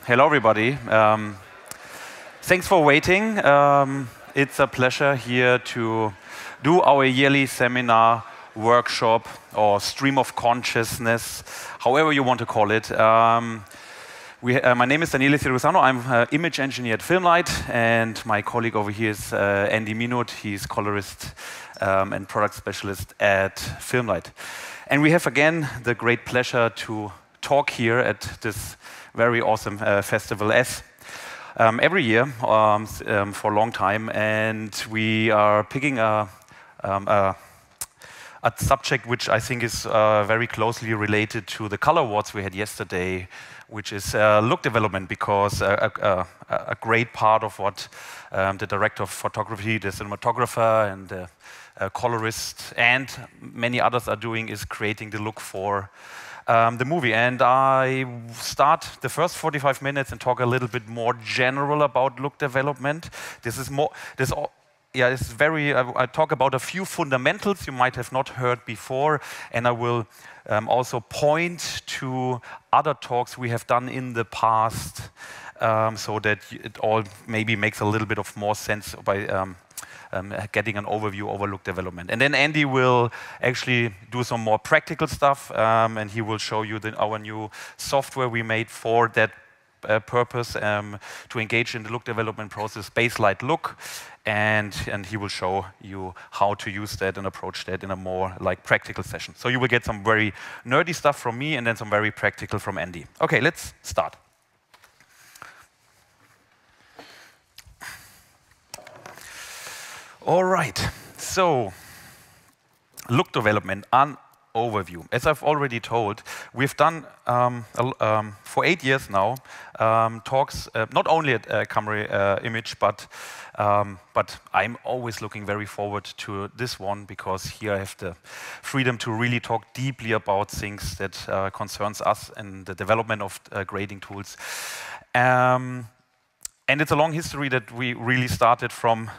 hello everybody. Thanks for waiting. It's a pleasure here to do our yearly seminar, workshop, or stream of consciousness, however you want to call it. My name is Daniele Siqagusano. I'm an image engineer at FilmLight, and my colleague over here is Andy Minuth. He's colorist and product specialist at FilmLight. And we have again the great pleasure to talk here at this very awesome festival as every year for a long time. And we are picking a subject which I think is very closely related to the color awards we had yesterday, which is look development, because a great part of what the director of photography, the cinematographer, and the colorist, and many others are doing is creating the look for the movie. And I start the first 45 minutes and talk a little bit more general about look development. I talk about a few fundamentals you might have not heard before, and I will also point to other talks we have done in the past, so that it all maybe makes a little bit of more sense by getting an overview over look development. And then Andy will actually do some more practical stuff, and he will show you our new software we made for that purpose, to engage in the look development process, Baselight LOOK, and he will show you how to use that and approach that in a more practical session. So you will get some very nerdy stuff from me and then some very practical from Andy. Okay, let's start. All right, so look development, an overview. As I've already told, we've done for 8 years now talks not only at Camera Image, but I'm always looking very forward to this one, because here I have the freedom to really talk deeply about things that concerns us and the development of grading tools. And it's a long history that we really started from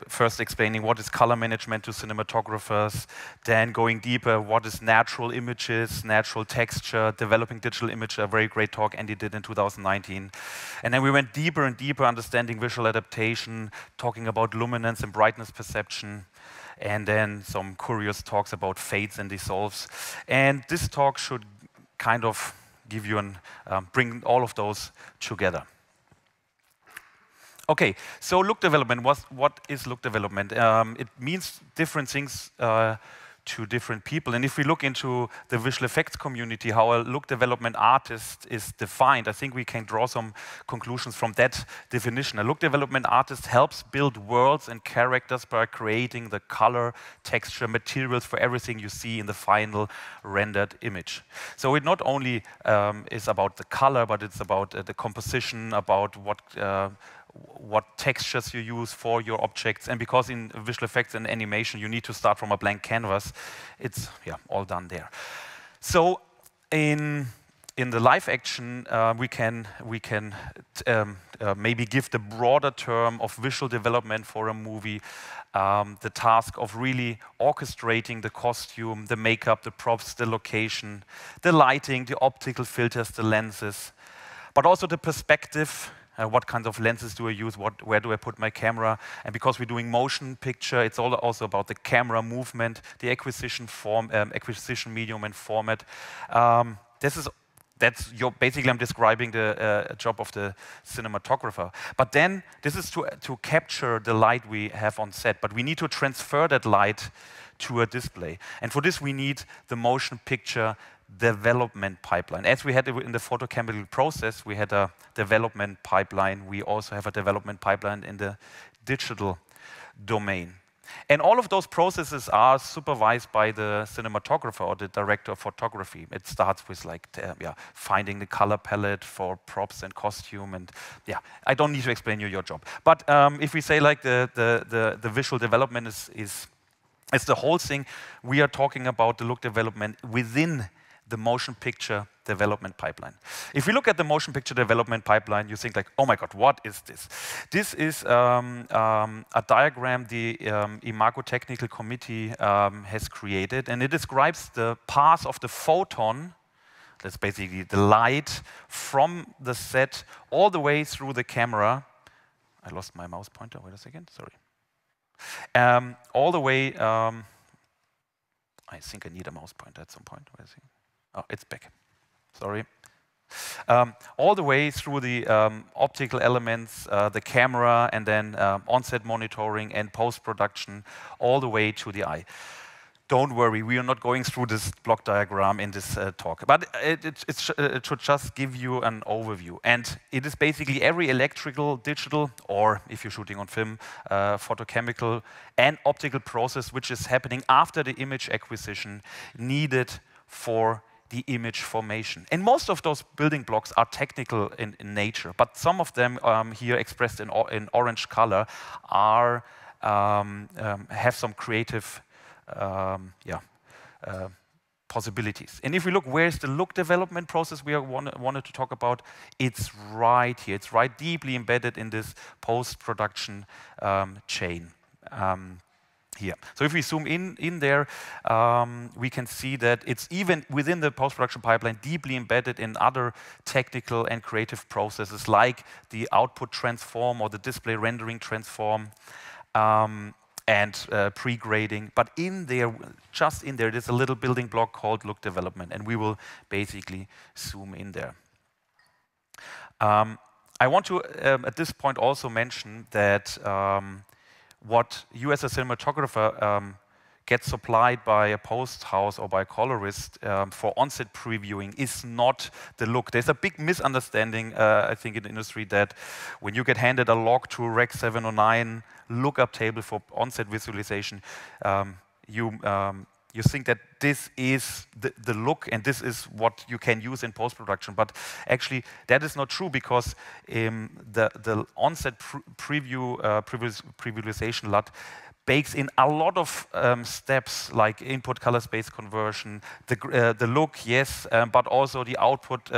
first explaining what is color management to cinematographers, then going deeper, what is natural images, natural texture, developing digital image, a very great talk Andy did in 2019. And then we went deeper and deeper, understanding visual adaptation, talking about luminance and brightness perception, and then some curious talks about fades and dissolves. And this talk should kind of give you bring all of those together. Okay, so look development, what is look development? It means different things to different people. And if we look into the visual effects community, how a look development artist is defined, I think we can draw some conclusions from that definition. A look development artist helps build worlds and characters by creating the color, texture, materials for everything you see in the final rendered image. So it not only is about the color, but it's about the composition, about what textures you use for your objects. And because in visual effects and animation you need to start from a blank canvas, it's all done there. So in the live action, we can maybe give the broader term of visual development for a movie, the task of really orchestrating the costume, the makeup, the props, the location, the lighting, the optical filters, the lenses, but also the perspective. What kinds of lenses do I use? Where do I put my camera? And because we're doing motion picture, it's also about the camera movement, the acquisition medium and format. Basically, I'm describing the job of the cinematographer. But then this is to capture the light we have on set. But we need to transfer that light to a display. And for this, we need the motion picture development pipeline. As we had in the photochemical process, we had a development pipeline. We also have a development pipeline in the digital domain. And all of those processes are supervised by the cinematographer or the director of photography. It starts with finding the color palette for props and costume, and I don't need to explain you your job. But if we say the visual development is the whole thing, we are talking about the look development within the motion picture development pipeline. If we look at the motion picture development pipeline, you think oh my God, what is this? This is a diagram the Imago Technical Committee has created, and it describes the path of the photon That's basically the light from the set all the way through the camera. I lost my mouse pointer, wait a second, sorry. All the way, I think I need a mouse pointer at some point. Wait a second. Oh, it's back, sorry. All the way through the optical elements, the camera, and then on-set monitoring and post-production, all the way to the eye. Don't worry, we are not going through this block diagram in this talk, but it should just give you an overview. And it is basically every electrical, digital, or if you're shooting on film, photochemical and optical process which is happening after the image acquisition needed for the image formation. And most of those building blocks are technical in nature, but some of them here expressed in orange color are have some creative possibilities. And if we look, where's the look development process we wanted to talk about? It's right here. It's right deeply embedded in this post-production chain here. So if we zoom in there, we can see that it's even within the post-production pipeline deeply embedded in other technical and creative processes like the output transform or the display rendering transform. And pre-grading, but in there, just in there, there's a little building block called look development, and we will basically zoom in there. I want to, at this point, also mention that what you as a cinematographer gets supplied by a post house or by a colorist for on-set previewing is not the look. There's a big misunderstanding, I think, in the industry that when you get handed a log to Rec 709 lookup table for on-set visualization, you think that this is the look and this is what you can use in post-production. But actually, that is not true because the on-set previsualization LUT bakes in a lot of steps like input color space conversion, the look, yes, but also the output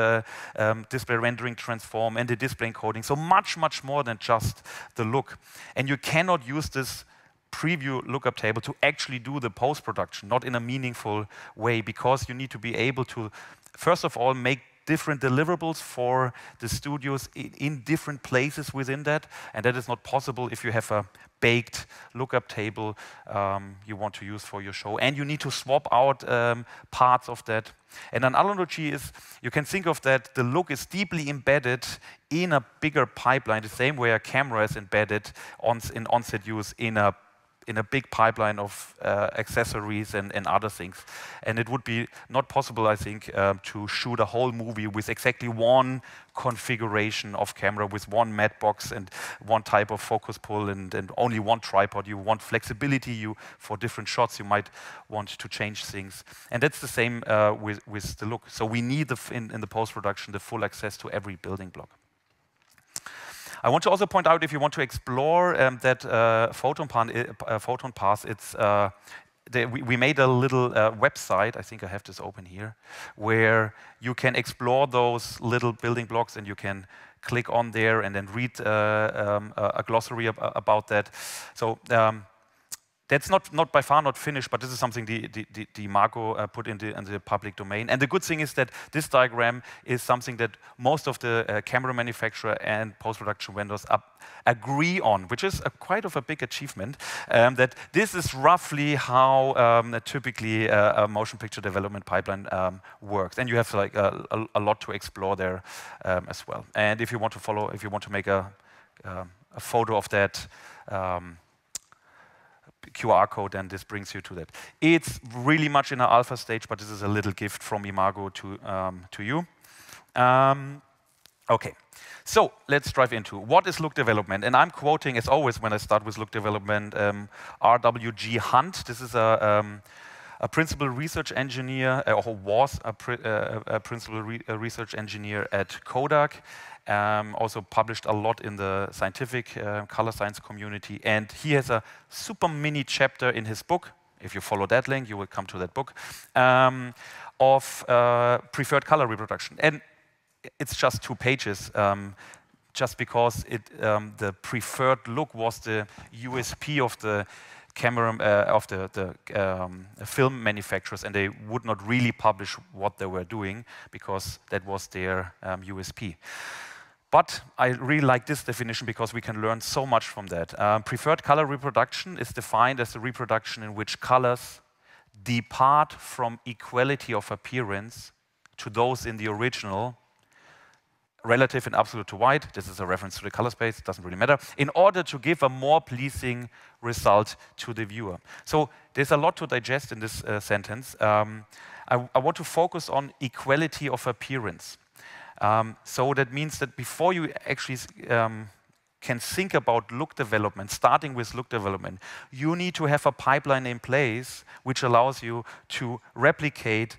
display rendering transform and the display encoding. So much, much more than just the look. And you cannot use this preview lookup table to actually do the post-production, not in a meaningful way, because you need to be able to, first of all, make different deliverables for the studios in different places within that, and that is not possible if you have a baked lookup table you want to use for your show, and you need to swap out parts of that. And an analogy is, you can think of that the look is deeply embedded in a bigger pipeline, the same way a camera is embedded in on-set use in a big pipeline of accessories and other things. And it would be not possible, I think, to shoot a whole movie with exactly one configuration of camera, with one matte box and one type of focus pull and only one tripod. You want flexibility. For different shots, you might want to change things. And that's the same with the look. So we need, in the post-production, the full access to every building block. I want to also point out, if you want to explore that photon path, we made a little website, I think I have this open here, where you can explore those little building blocks and you can click on there and then read a glossary about that. So that's not by far not finished, but this is something the Marco put in the public domain. And the good thing is that this diagram is something that most of the camera manufacturer and post-production vendors agree on, which is quite of a big achievement, that this is roughly how typically a motion picture development pipeline works. And you have like a lot to explore there as well. And if you want to follow, if you want to make a photo of that QR code, and this brings you to that. It's really much in an alpha stage, but this is a little gift from Imago to you. Okay, so let's dive into what is look development. And I'm quoting, as always, when I start with look development, R.W.G. Hunt. This is a principal research engineer, or was a principal research engineer at Kodak. Also published a lot in the scientific color science community, and he has a super mini chapter in his book. If you follow that link, you will come to that book, of preferred color reproduction. And it's just 2 pages, just because the preferred look was the USP of the film manufacturers, and they would not really publish what they were doing because that was their USP. But I really like this definition because we can learn so much from that. Preferred color reproduction is defined as a reproduction in which colors depart from equality of appearance to those in the original, relative and absolute to white. This is a reference to the color space, it doesn't really matter, in order to give a more pleasing result to the viewer. So there's a lot to digest in this sentence. I want to focus on equality of appearance. So that means that before you actually can think about look development, starting with look development, you need to have a pipeline in place which allows you to replicate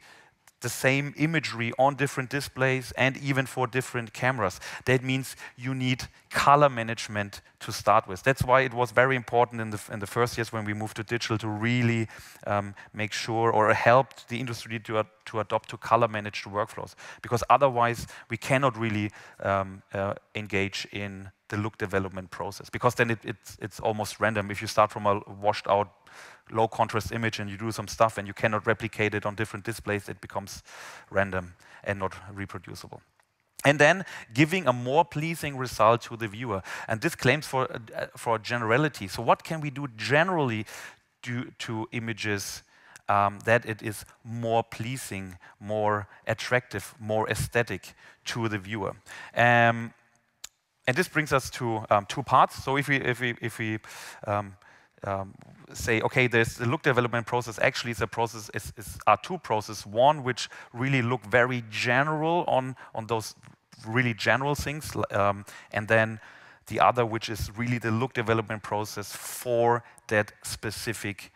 the same imagery on different displays and even for different cameras. That means you need color management to start with. That's why it was very important in the first years when we moved to digital to really make sure or help the industry to adopt to color managed workflows, because otherwise we cannot really engage in the look development process, because then it's almost random. If you start from a washed out low contrast image and you do some stuff and you cannot replicate it on different displays, it becomes random and not reproducible. And then giving a more pleasing result to the viewer. And this claims for generality. So what can we do generally to images that it is more pleasing, more attractive, more aesthetic to the viewer? And this brings us to 2 parts. So if we say, okay, there's the look development process. Actually, it's a process. Are 2 processes. One which really look very general on those really general things, and then the other which is really the look development process for that specific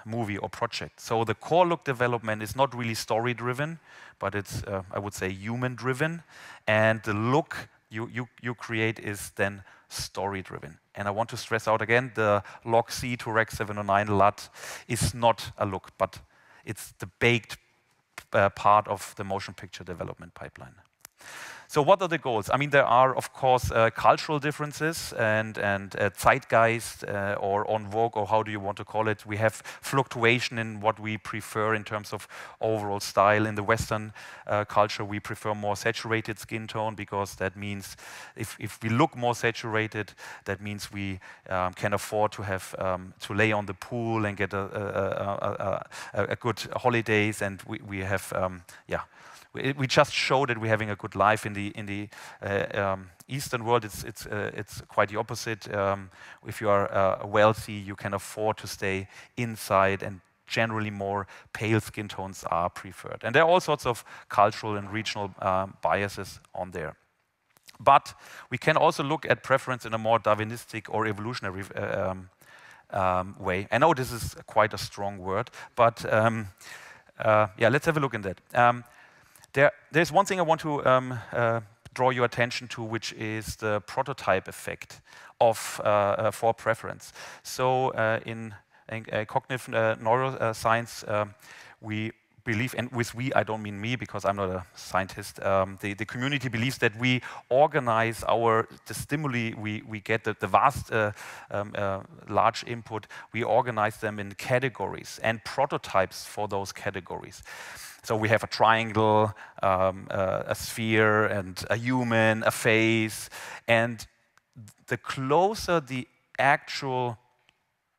movie or project. So the core look development is not really story driven, but it's I would say human driven, and the look you create is then story driven. And I want to stress out again, the log C to Rec 709 LUT is not a look, but it's the baked part of the motion picture development pipeline. So what are the goals? I mean, there are, of course, cultural differences and zeitgeist or en vogue, or how do you want to call it. We have fluctuation in what we prefer in terms of overall style. In the Western culture, we prefer more saturated skin tone, because that means if we look more saturated, that means we can afford to have to lay on the pool and get a good holidays, and we have we just show that we're having a good life. In the Eastern world, it's quite the opposite. If you are wealthy, you can afford to stay inside, and generally more pale skin tones are preferred. And there are all sorts of cultural and regional biases on there. But we can also look at preference in a more Darwinistic or evolutionary way. I know this is quite a strong word, but yeah, let's have a look in that. There's one thing I want to draw your attention to, which is the prototype effect of for preference. So in cognitive neuroscience, we believe, and with we, I don't mean me because I'm not a scientist, the community believes that we organize the stimuli we get, the vast, large input, we organize them in categories and prototypes for those categories. So we have a triangle, a sphere, and a human, a face, and the closer the actual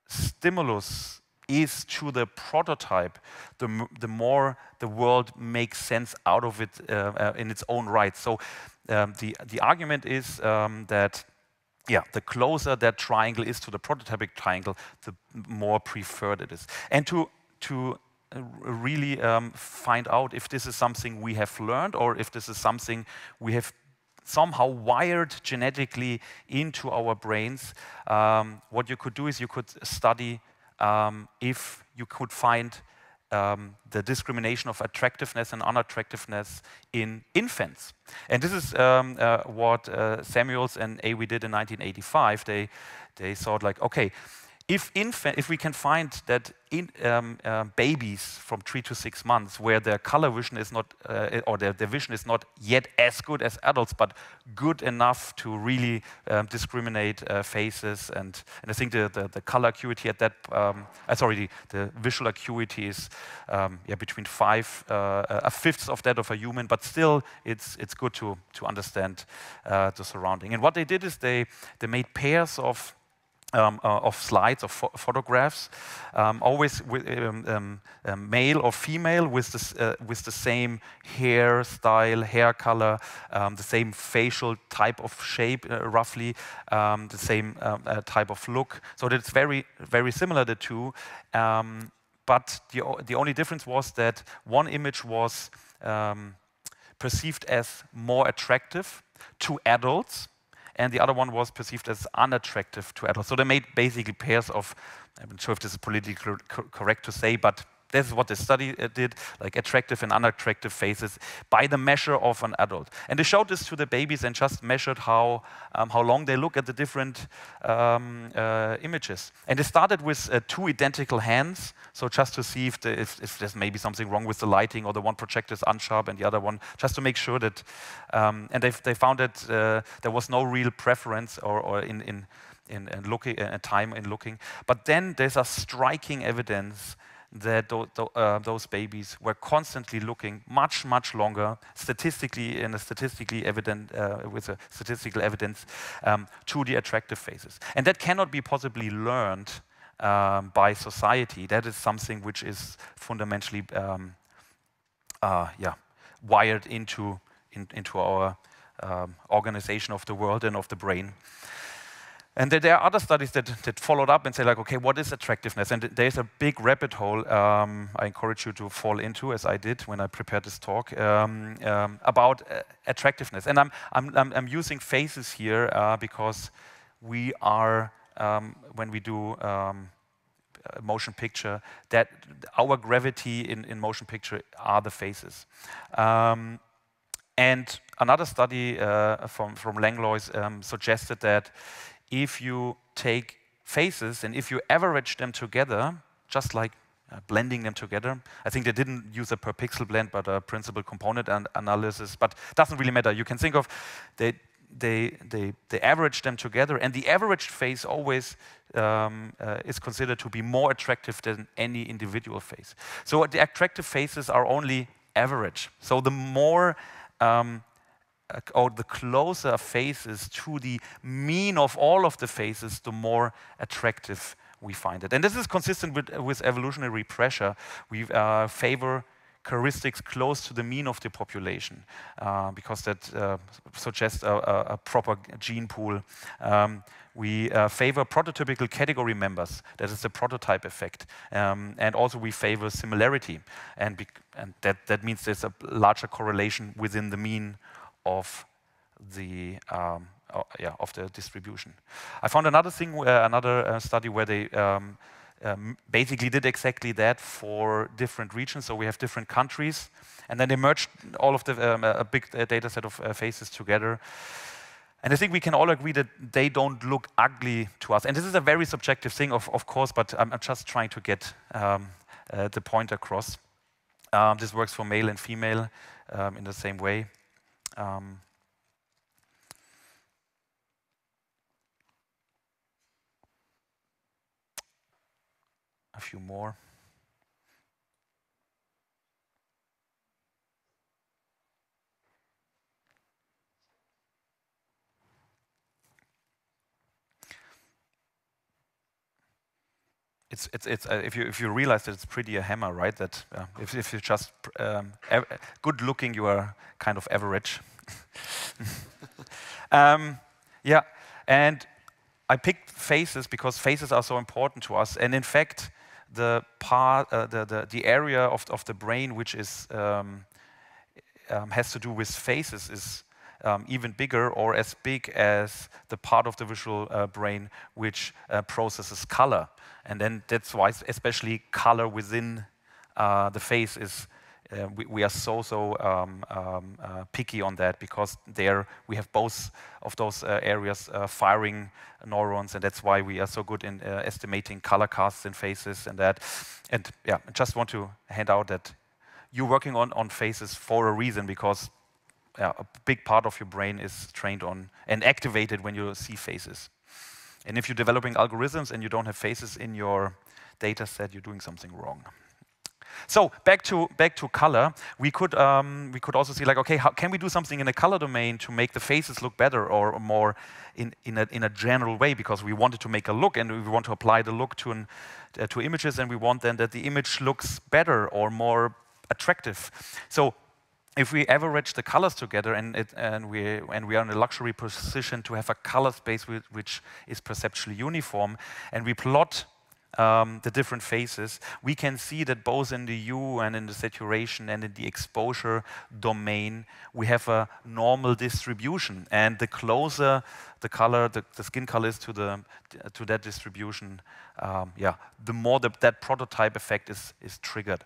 stimulus is to the prototype, the more the world makes sense out of it in its own right. So the argument is that the closer that triangle is to the prototypic triangle, the more preferred it is. And to really find out if this is something we have learned or if this is something we have somehow wired genetically into our brains, what you could do is you could study if you could find the discrimination of attractiveness and unattractiveness in infants. And this is what Samuels and Awe did in 1985. They thought like, okay, if we can find that in babies from 3 to 6 months, where their color vision is not, or their vision is not yet as good as adults, but good enough to really discriminate faces, and I think the color acuity at that, the visual acuity is between a fifth of that of a human, but still it's good to understand the surrounding. And what they did is they made pairs of slides, of photographs, always with male or female with the same hair color, the same facial type of shape, roughly, the same type of look. So that it's very, very similar, the two. But the only difference was that one image was perceived as more attractive to adults, and the other one was perceived as unattractive to adults. So they made basically pairs of, I'm not sure if this is politically correct to say, but this is what the study did, like attractive and unattractive faces by the measure of an adult. And they showed this to the babies and just measured how long they look at the different images. And they started with 2 identical hands, so just to see if there's maybe something wrong with the lighting, or the one projector is unsharp and the other one, just to make sure that, and they found that there was no real preference or in looking, time in looking. But then there's a striking evidence that those babies were constantly looking much longer, statistically evident, with a statistical evidence, to the attractive faces. And that cannot be possibly learned by society. That is something which is fundamentally wired into our organization of the world and of the brain. And there are other studies that followed up and say, like, okay, what is attractiveness? And there's a big rabbit hole I encourage you to fall into, as I did when I prepared this talk, about attractiveness. And I'm using faces here because we are, when we do motion picture, that our gravity in motion picture are the faces. And another study from Langlois suggested that if you take faces and if you average them together, just like blending them together, I think they didn't use a per pixel blend, but a principal component analysis, but it doesn't really matter. You can think of they average them together, and the averaged face always is considered to be more attractive than any individual face. So the attractive faces are only average. So the more or the closer a face is to the mean of all of the faces, the more attractive we find it. And this is consistent with evolutionary pressure. We favor characteristics close to the mean of the population because that suggests a proper gene pool. We favor prototypical category members. That is the prototype effect. And also we favor similarity. And that means there's a larger correlation within the mean of the distribution. I found another thing, another study where they basically did exactly that for different regions. So we have different countries, and then they merged all of the a big data set of faces together. And I think we can all agree that they don't look ugly to us. And this is a very subjective thing, of course, but I'm just trying to get the point across. This works for male and female in the same way. A few more. If you realize that it's pretty a hammer, right? That if you're just good looking, you are kind of average. Yeah, and I picked faces because faces are so important to us. And in fact, the area of the brain which is has to do with faces is even bigger or as big as the part of the visual brain which processes color. And then that's why especially color within the face is we are so picky on that, because there we have both of those areas firing neurons, and that's why we are so good in estimating color casts in faces and that. And yeah, I just want to hand out that you're working on faces for a reason, because a big part of your brain is trained on and activated when you see faces. And if you're developing algorithms and you don't have faces in your data set, you're doing something wrong. So back to color, we could also see, like, okay, how can we do something in the color domain to make the faces look better, or more in a general way, because we wanted to make a look and we want to apply the look to images, and we want then that the image looks better or more attractive. So if we average the colors together, and we are in a luxury position to have a color space which is perceptually uniform, and we plot the different faces, we can see that both in the hue and in the saturation and in the exposure domain, we have a normal distribution. And the closer the color, the skin color is to that distribution, the more that prototype effect is triggered.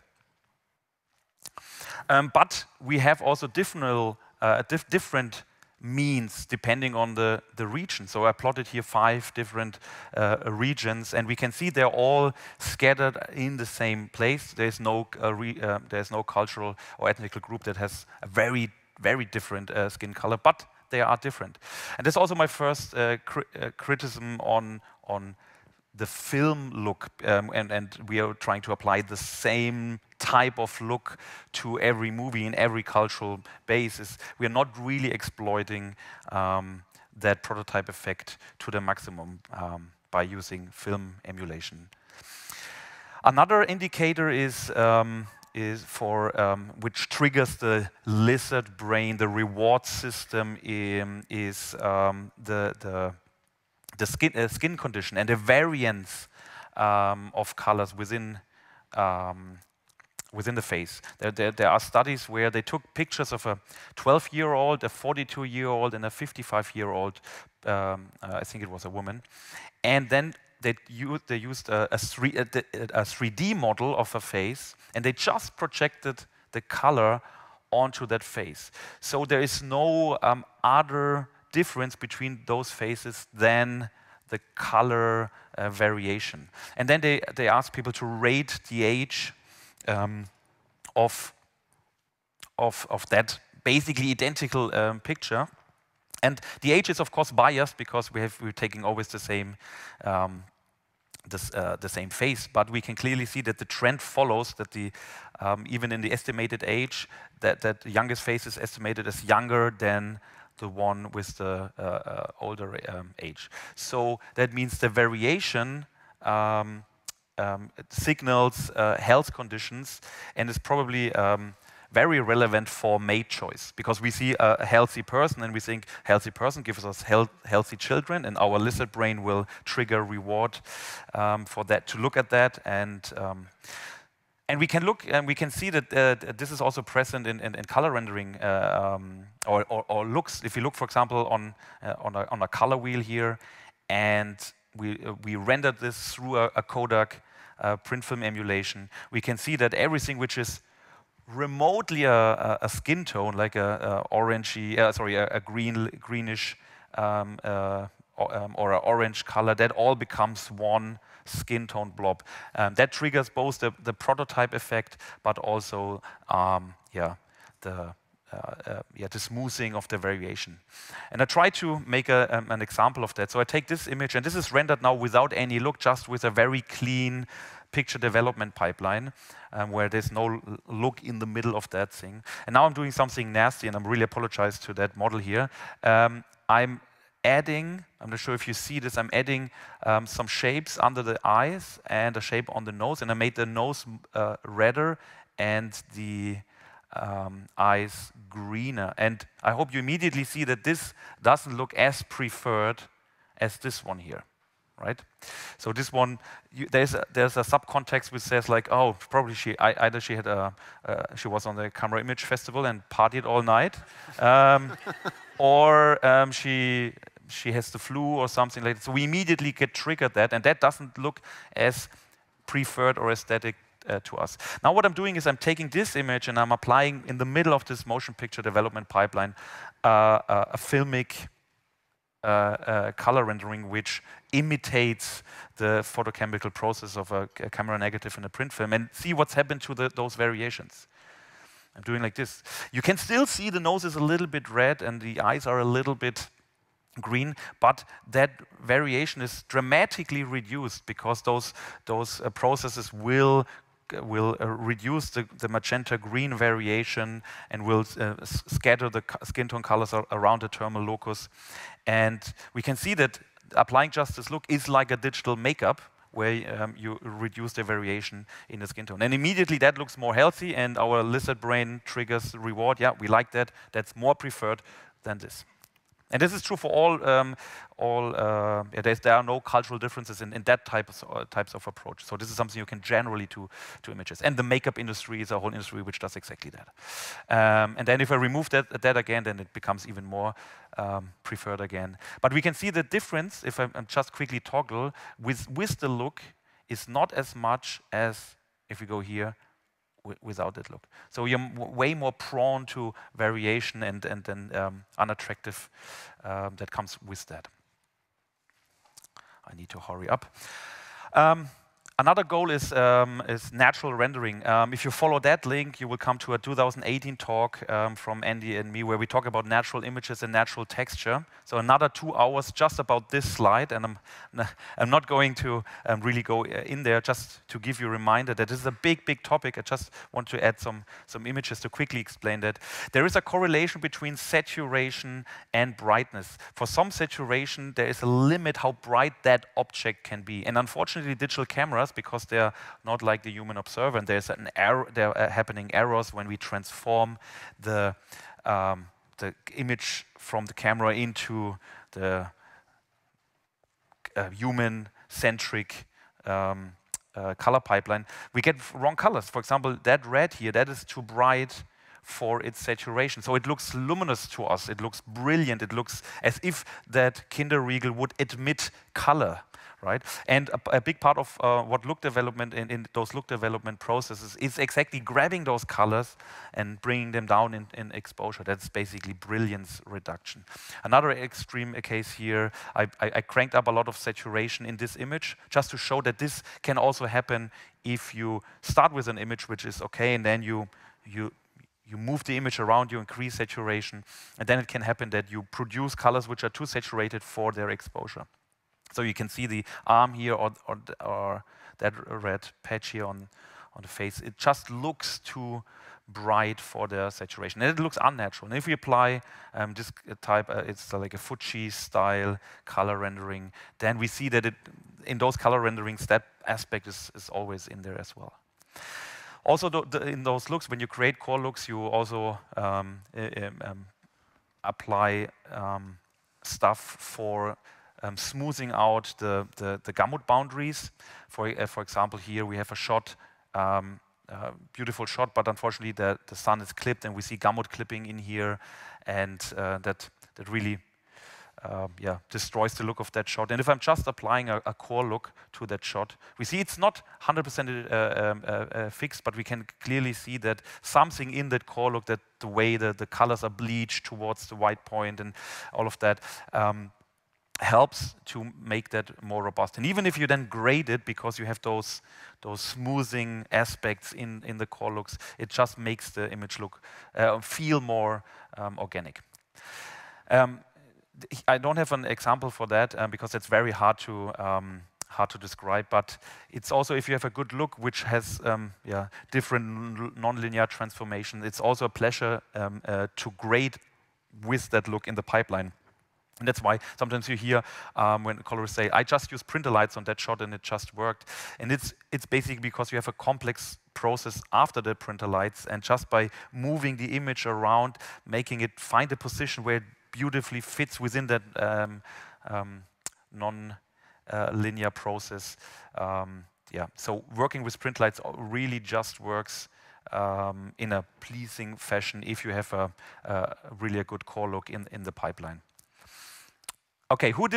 But we have also different means depending on the region. So I plotted here 5 different regions, and we can see they're all scattered in the same place. There's no cultural or ethnic group that has a very, very different skin color, but they are different. And that's also my first criticism on the film look, and we are trying to apply the same type of look to every movie in every cultural basis. We are not really exploiting that prototype effect to the maximum by using film emulation. Another indicator is which triggers the lizard brain, the reward system, is the skin condition and the variance of colors within the face. There are studies where they took pictures of a 12-year-old, a 42-year-old, and a 55-year-old, I think it was a woman, and then they used a 3D model of a face, and they just projected the color onto that face. So there is no other difference between those faces than the color variation. And then they asked people to rate the age of that basically identical picture. And the age is of course biased, because we're taking always the same face, but we can clearly see that the trend follows that even in the estimated age, that the youngest face is estimated as younger than the one with the older age. So that means the variation signals health conditions, and is probably very relevant for mate choice, because we see a healthy person and we think healthy person gives us healthy children, and our lizard brain will trigger reward for that, to look at that. And we can look, and we can see that this is also present in color rendering or looks. If you look, for example, on a color wheel here, and we rendered this through a Kodak print film emulation, we can see that everything which is remotely a skin tone, like a greenish or an orange color, that all becomes one skin tone blob. That triggers both the prototype effect, but also the smoothing of the variation. And I try to make an example of that. So I take this image, and this is rendered now without any look, just with a very clean picture development pipeline, where there's no look in the middle of that thing. And now I'm doing something nasty, and I'm really apologize to that model here. I'm adding, I'm not sure if you see this, I'm adding some shapes under the eyes and a shape on the nose, and I made the nose redder and the eyes greener. And I hope you immediately see that this doesn't look as preferred as this one here, right? So this one, there's a subcontext which says like, oh, probably either she was on the Camera Image Festival and partied all night, or she has the flu or something like that. So we immediately get triggered that, and that doesn't look as preferred or aesthetic to us. Now what I'm doing is I'm taking this image and I'm applying in the middle of this motion picture development pipeline a filmic color rendering which imitates the photochemical process of a camera negative in a print film, and see what's happened to those variations. I'm doing like this. You can still see the nose is a little bit red and the eyes are a little bit green, but that variation is dramatically reduced because those processes will reduce the magenta green variation and will scatter the skin tone colors around the thermal locus. And we can see that applying just this look is like a digital makeup where you reduce the variation in the skin tone. And immediately that looks more healthy and our lizard brain triggers reward. Yeah, we like that. That's more preferred than this. And this is true for all there are no cultural differences in that types of approach. So this is something you can generally to images. And the makeup industry is a whole industry which does exactly that. And then if I remove that again, then it becomes even more preferred again. But we can see the difference, if I just quickly toggle, with the look is not as much as if we go here without that look. So you're way more prone to variation and unattractive that comes with that. I need to hurry up. Another goal is natural rendering. If you follow that link, you will come to a 2018 talk from Andy and me where we talk about natural images and natural texture. So another 2 hours just about this slide, and I'm not going to really go in there, just to give you a reminder that this is a big, big topic. I just want to add some images to quickly explain that. There is a correlation between saturation and brightness. For some saturation, there is a limit how bright that object can be. And unfortunately, digital cameras, because they're not like the human observer, and there's an error, there are happening errors when we transform the image from the camera into the human-centric color pipeline. We get wrong colors. For example, that red here, that is too bright for its saturation. So it looks luminous to us. It looks brilliant. It looks as if that Kinderriegel would emit color. Right? And a big part of what look development in those look development processes is exactly grabbing those colors and bringing them down in exposure. That's basically brilliance reduction. Another extreme case here, I cranked up a lot of saturation in this image just to show that this can also happen if you start with an image which is okay, and then you move the image around, you increase saturation, and then it can happen that you produce colors which are too saturated for their exposure. So you can see the arm here or that red patch here on the face. It just looks too bright for the saturation. And it looks unnatural. And if we apply this type, it's like a Fuji style color rendering, then we see that in those color renderings, that aspect is always in there as well. Also, in those looks, when you create core looks, you also apply stuff for smoothing out the gamut boundaries. For example, here we have a shot, beautiful shot, but unfortunately the sun is clipped and we see gamut clipping in here, and that really destroys the look of that shot. And if I'm just applying a core look to that shot, we see it's not 100% fixed, but we can clearly see that something in that core look, that the way the colors are bleached towards the white point and all of that, helps to make that more robust. And even if you then grade it, because you have those smoothing aspects in the core looks, it just makes the image look feel more organic. I don't have an example for that because it's very hard to describe, but it's also, if you have a good look which has different nonlinear transformation, it's also a pleasure to grade with that look in the pipeline. And that's why sometimes you hear when colorists say, I just used printer lights on that shot and it just worked. And it's basically because you have a complex process after the printer lights, and just by moving the image around, making it find a position where it beautifully fits within that non-linear process. So working with print lights really just works in a pleasing fashion if you have really a good core look in the pipeline. Okay, who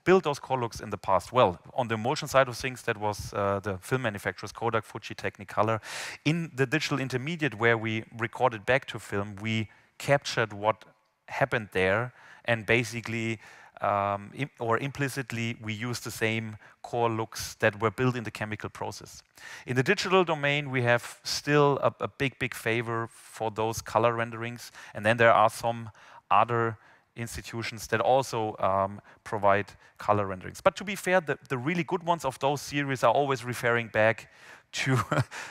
built those core looks in the past? Well, on the motion side of things, that was the film manufacturers, Kodak, Fuji, Technicolor. In the digital intermediate, where we recorded back to film, we captured what happened there, and basically, or implicitly, we used the same core looks that were built in the chemical process. In the digital domain, we have still a big favor for those color renderings, and then there are some other institutions that also provide color renderings. But to be fair, the really good ones of those series are always referring back to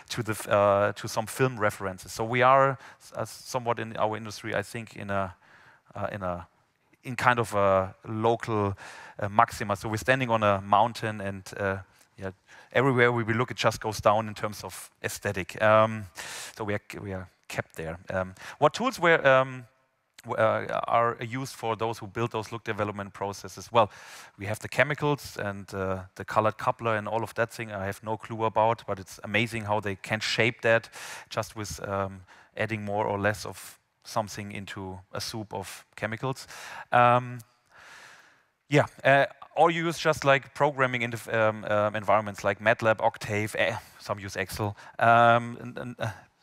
to some film references. So we are somewhat in our industry, I think, in kind of a local maxima. So we're standing on a mountain, and yeah, everywhere we look, it just goes down in terms of aesthetic. So we are kept there. What tools are used for those who build those look development processes? Well, we have the chemicals and the colored coupler and all of that thing I have no clue about, but it's amazing how they can shape that just with adding more or less of something into a soup of chemicals. Or you use just like programming in environments like MATLAB, Octave, some use Excel,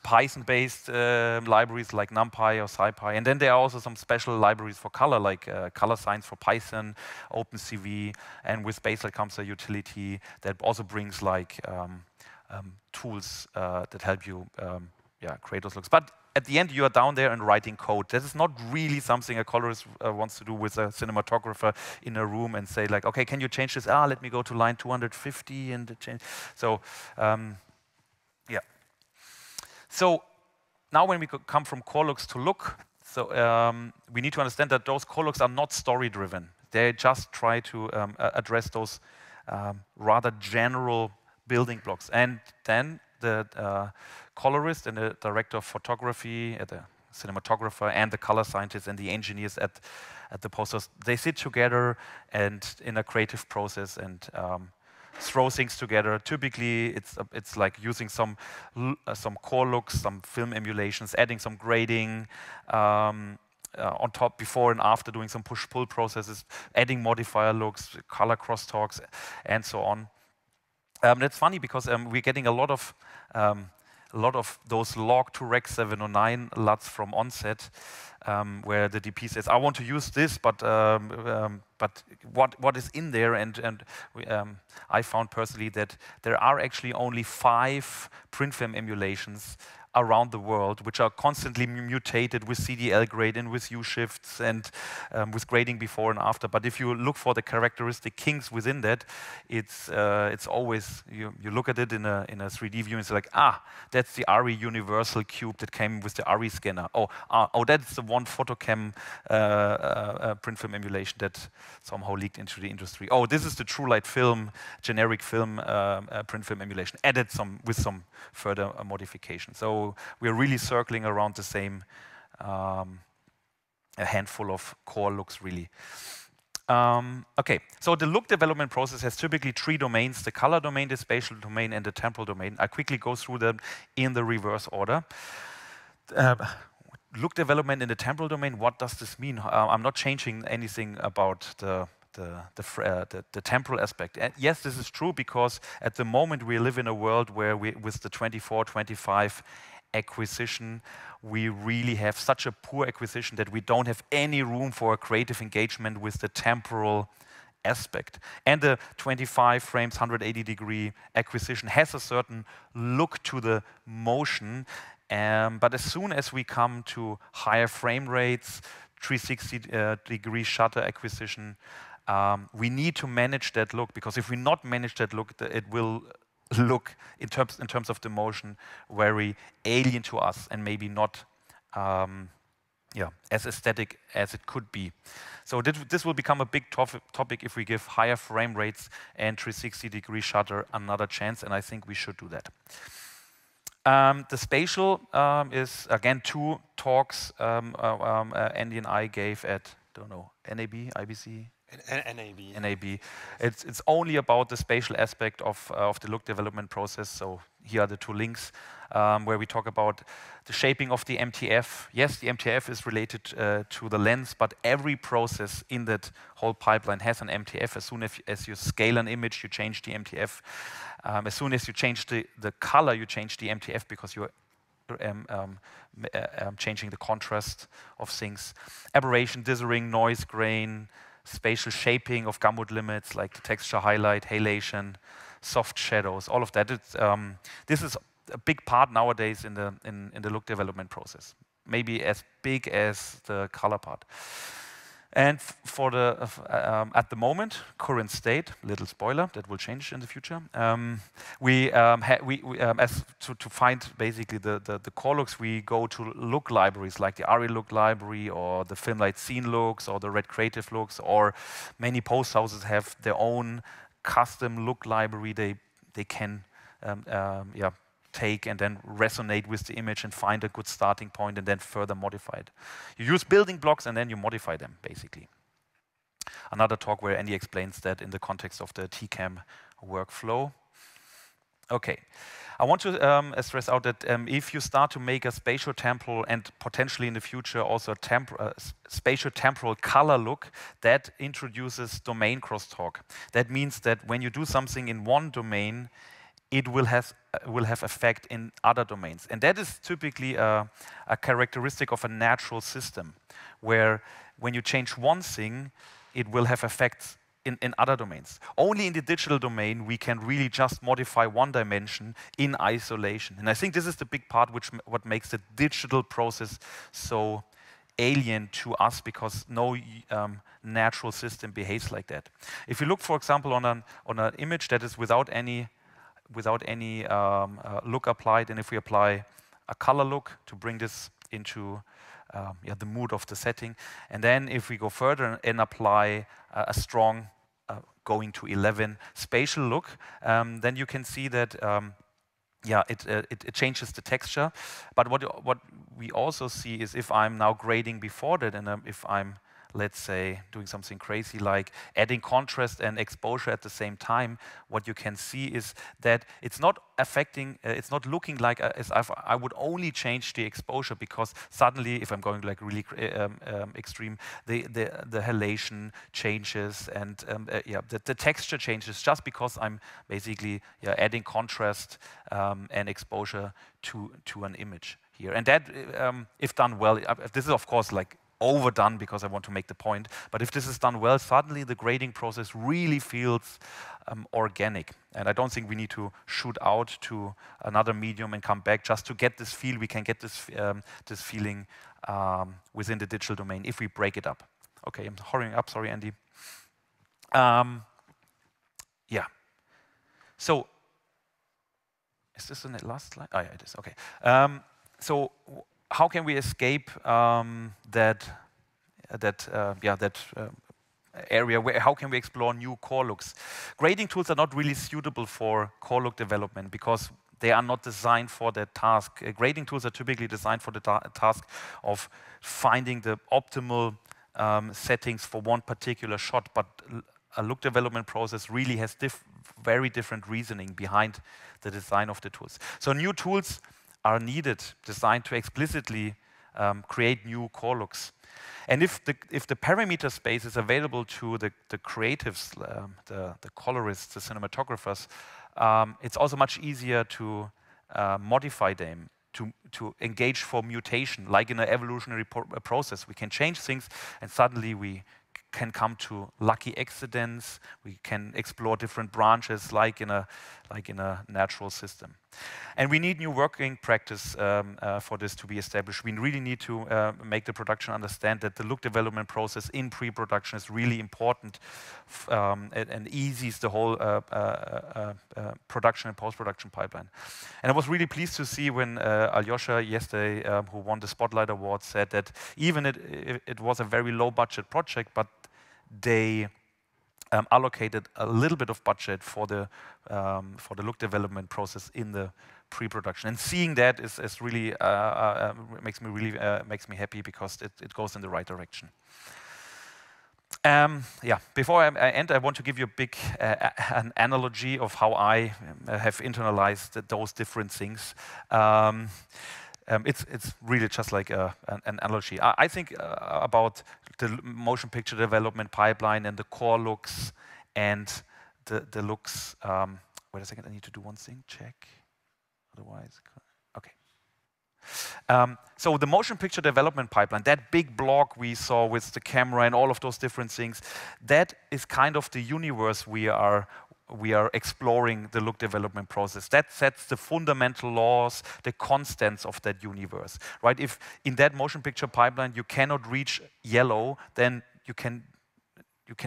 Python-based libraries like NumPy or SciPy, and then there are also some special libraries for color, like color science for Python, OpenCV, and with Baselight comes a utility that also brings like tools that help you create those looks. But at the end, you are down there and writing code. This is not really something a colorist wants to do with a cinematographer in a room and say like, okay, can you change this? Let me go to line 250 and change. So, yeah. So now when we come from core looks to look, so we need to understand that those core looks are not story-driven. They just try to address those rather general building blocks. And then the colorist and the director of photography, the cinematographer, and the color scientists and the engineers at the posters, they sit together and in a creative process and throw things together. Typically, it's like using some core looks, some film emulations, adding some grading on top, before and after, doing some push-pull processes, adding modifier looks, color crosstalks, and so on. That's funny because we're getting a lot of those log to Rec 709 LUTs from onset, where the DP says, "I want to use this, but what is in there?" And I found personally that there are actually only 5 print film emulations around the world, which are constantly mutated with CDL grade and with U-shifts and with grading before and after. But if you look for the characteristic kinks within that, it's always, you look at it in a 3D view and it's like, that's the ARRI universal cube that came with the ARRI scanner. Oh, that's the one photocam print film emulation that somehow leaked into the industry. Oh, this is the TrueLight film, generic film print film emulation, added with some further modification. So we're really circling around the same a handful of core looks, really. Okay, so the look development process has typically 3 domains: the color domain, the spatial domain, and the temporal domain. I quickly go through them in the reverse order. Look development in the temporal domain, what does this mean? I'm not changing anything about the temporal aspect. And yes, this is true because at the moment we live in a world where with the 24/25 acquisition, we really have such a poor acquisition that we don't have any room for a creative engagement with the temporal aspect. And the 25 frames, 180-degree acquisition has a certain look to the motion, but as soon as we come to higher frame rates, 360-degree shutter acquisition, we need to manage that look, because if we not manage that look, it will look, in terms of the motion, very alien to us and maybe not as aesthetic as it could be. So this will become a big topic if we give higher frame rates and 360-degree shutter another chance, and I think we should do that. The spatial is, again, 2 talks Andy and I gave at, don't know, NAB, IBC, NAB. NAB. It's only about the spatial aspect of the look development process. So here are the two links where we talk about the shaping of the MTF. Yes, the MTF is related to the lens, but every process in that whole pipeline has an MTF. As soon as you scale an image, you change the MTF. As soon as you change the color, you change the MTF because you're changing the contrast of things. Aberration, dithering, noise, grain, spatial shaping of gamut limits like the texture highlight, halation, soft shadows, all of that. This is a big part nowadays in the look development process, maybe as big as the color part. And for the at the moment, current state, little spoiler, that will change in the future. To find basically the core looks, we go to look libraries like the ARRI look library or the FilmLight scene looks or the Red Creative looks, or many post houses have their own custom look library they can take and then resonate with the image and find a good starting point and then further modify it. You use building blocks and then you modify them, basically. Another talk where Andy explains that in the context of the TCAM workflow. Okay, I want to stress out that if you start to make a spatio-temporal and potentially in the future also a spatio-temporal color look, that introduces domain crosstalk. That means that when you do something in one domain, it will have effect in other domains. And that is typically a characteristic of a natural system, where when you change one thing, it will have effects in other domains. Only in the digital domain, we can really just modify one dimension in isolation. And I think this is the big part what makes the digital process so alien to us, because no natural system behaves like that. If you look, for example, on an image that is without any look applied, and if we apply a color look to bring this into the mood of the setting, and then if we go further and apply a strong going to 11 spatial look, then you can see that it changes the texture. But what we also see is if I'm now grading before that, and if I'm, let's say, doing something crazy like adding contrast and exposure at the same time, what you can see is that it's not affecting, it's not looking like as if I would only change the exposure, because suddenly, if I'm going like really extreme, the halation changes and the texture changes just because I'm basically adding contrast and exposure to an image here. And that, if done well, this is of course like overdone because I want to make the point, but if this is done well, suddenly the grading process really feels organic. And I don't think we need to shoot out to another medium and come back just to get this feel. We can get this this feeling within the digital domain if we break it up. Okay, I'm hurrying up, sorry, Andy. Yeah. So, is this the last slide? Oh yeah, it is, okay. So, how can we escape that area? How can we explore new core looks? Grading tools are not really suitable for core look development because they are not designed for that task. Grading tools are typically designed for the task of finding the optimal settings for one particular shot, but a look development process really has very different reasoning behind the design of the tools. So new tools are needed, designed to explicitly create new core looks. And if the parameter space is available to the creatives, the colorists, the cinematographers, it's also much easier to modify them, to engage for mutation, like in an evolutionary process. We can change things and suddenly we can come to lucky accidents. We can explore different branches like in a natural system. And we need new working practice for this to be established. We really need to make the production understand that the look development process in pre-production is really important and eases the whole production and post-production pipeline. And I was really pleased to see when Alyosha yesterday, who won the Spotlight Award, said that even it was a very low budget project, but they allocated a little bit of budget for the look development process in the pre-production, and seeing that is really makes me happy because it goes in the right direction. Yeah, before I end, I want to give you a big an analogy of how I have internalized those different things. It's really just like an analogy. I think about the motion picture development pipeline and the core looks and the looks. Wait a second, I need to do one thing, check. Otherwise, okay. So the motion picture development pipeline, that big block we saw with the camera and all of those different things, that is kind of the universe we are exploring the look development process. That sets the fundamental laws, the constants of that universe, right? If in that motion picture pipeline you cannot reach yellow, then you can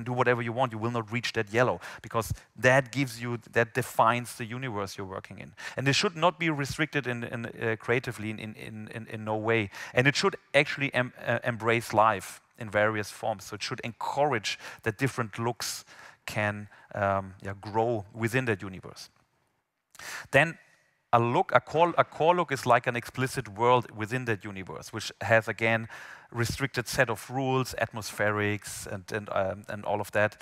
do whatever you want. You will not reach that yellow because that defines the universe you're working in. And it should not be restricted creatively in no way. And it should actually embrace life in various forms. So it should encourage that different looks can grow within that universe. Then a core look is like an explicit world within that universe, which has again restricted set of rules, atmospherics, and all of that.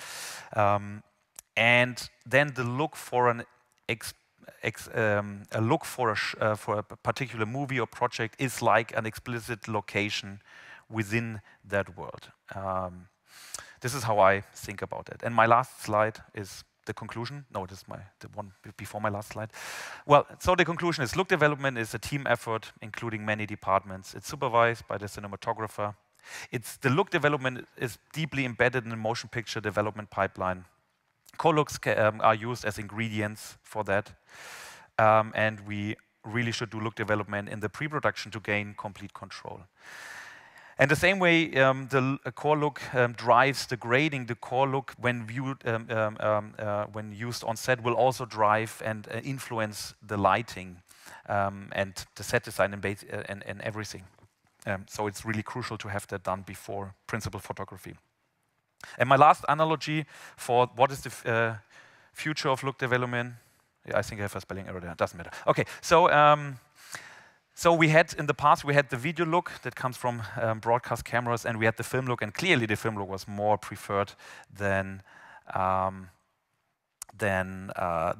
And then the look for for a particular movie or project is like an explicit location within that world. This is how I think about it. And my last slide is the conclusion. No, this is the one before my last slide. Well, so the conclusion is look development is a team effort, including many departments. It's supervised by the cinematographer. The look development is deeply embedded in the motion picture development pipeline. Core looks are used as ingredients for that. And we really should do look development in the pre-production to gain complete control. And the same way, the core look drives the grading. The core look, when viewed, when used on set, will also drive and influence the lighting and the set design and everything. So it's really crucial to have that done before principal photography. And my last analogy for what is the future of look development. Yeah, I think I have a spelling error there. It doesn't matter. Okay, so. So we had, in the past, we had the video look that comes from broadcast cameras, and we had the film look, and clearly the film look was more preferred than the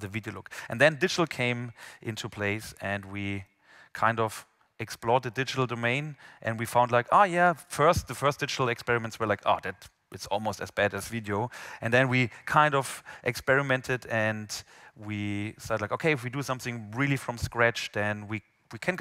video look. And then digital came into place, and we kind of explored the digital domain, and we found like, oh yeah, the first digital experiments were like, oh, it's almost as bad as video. And then we kind of experimented, and we said like, okay, if we do something really from scratch, then we can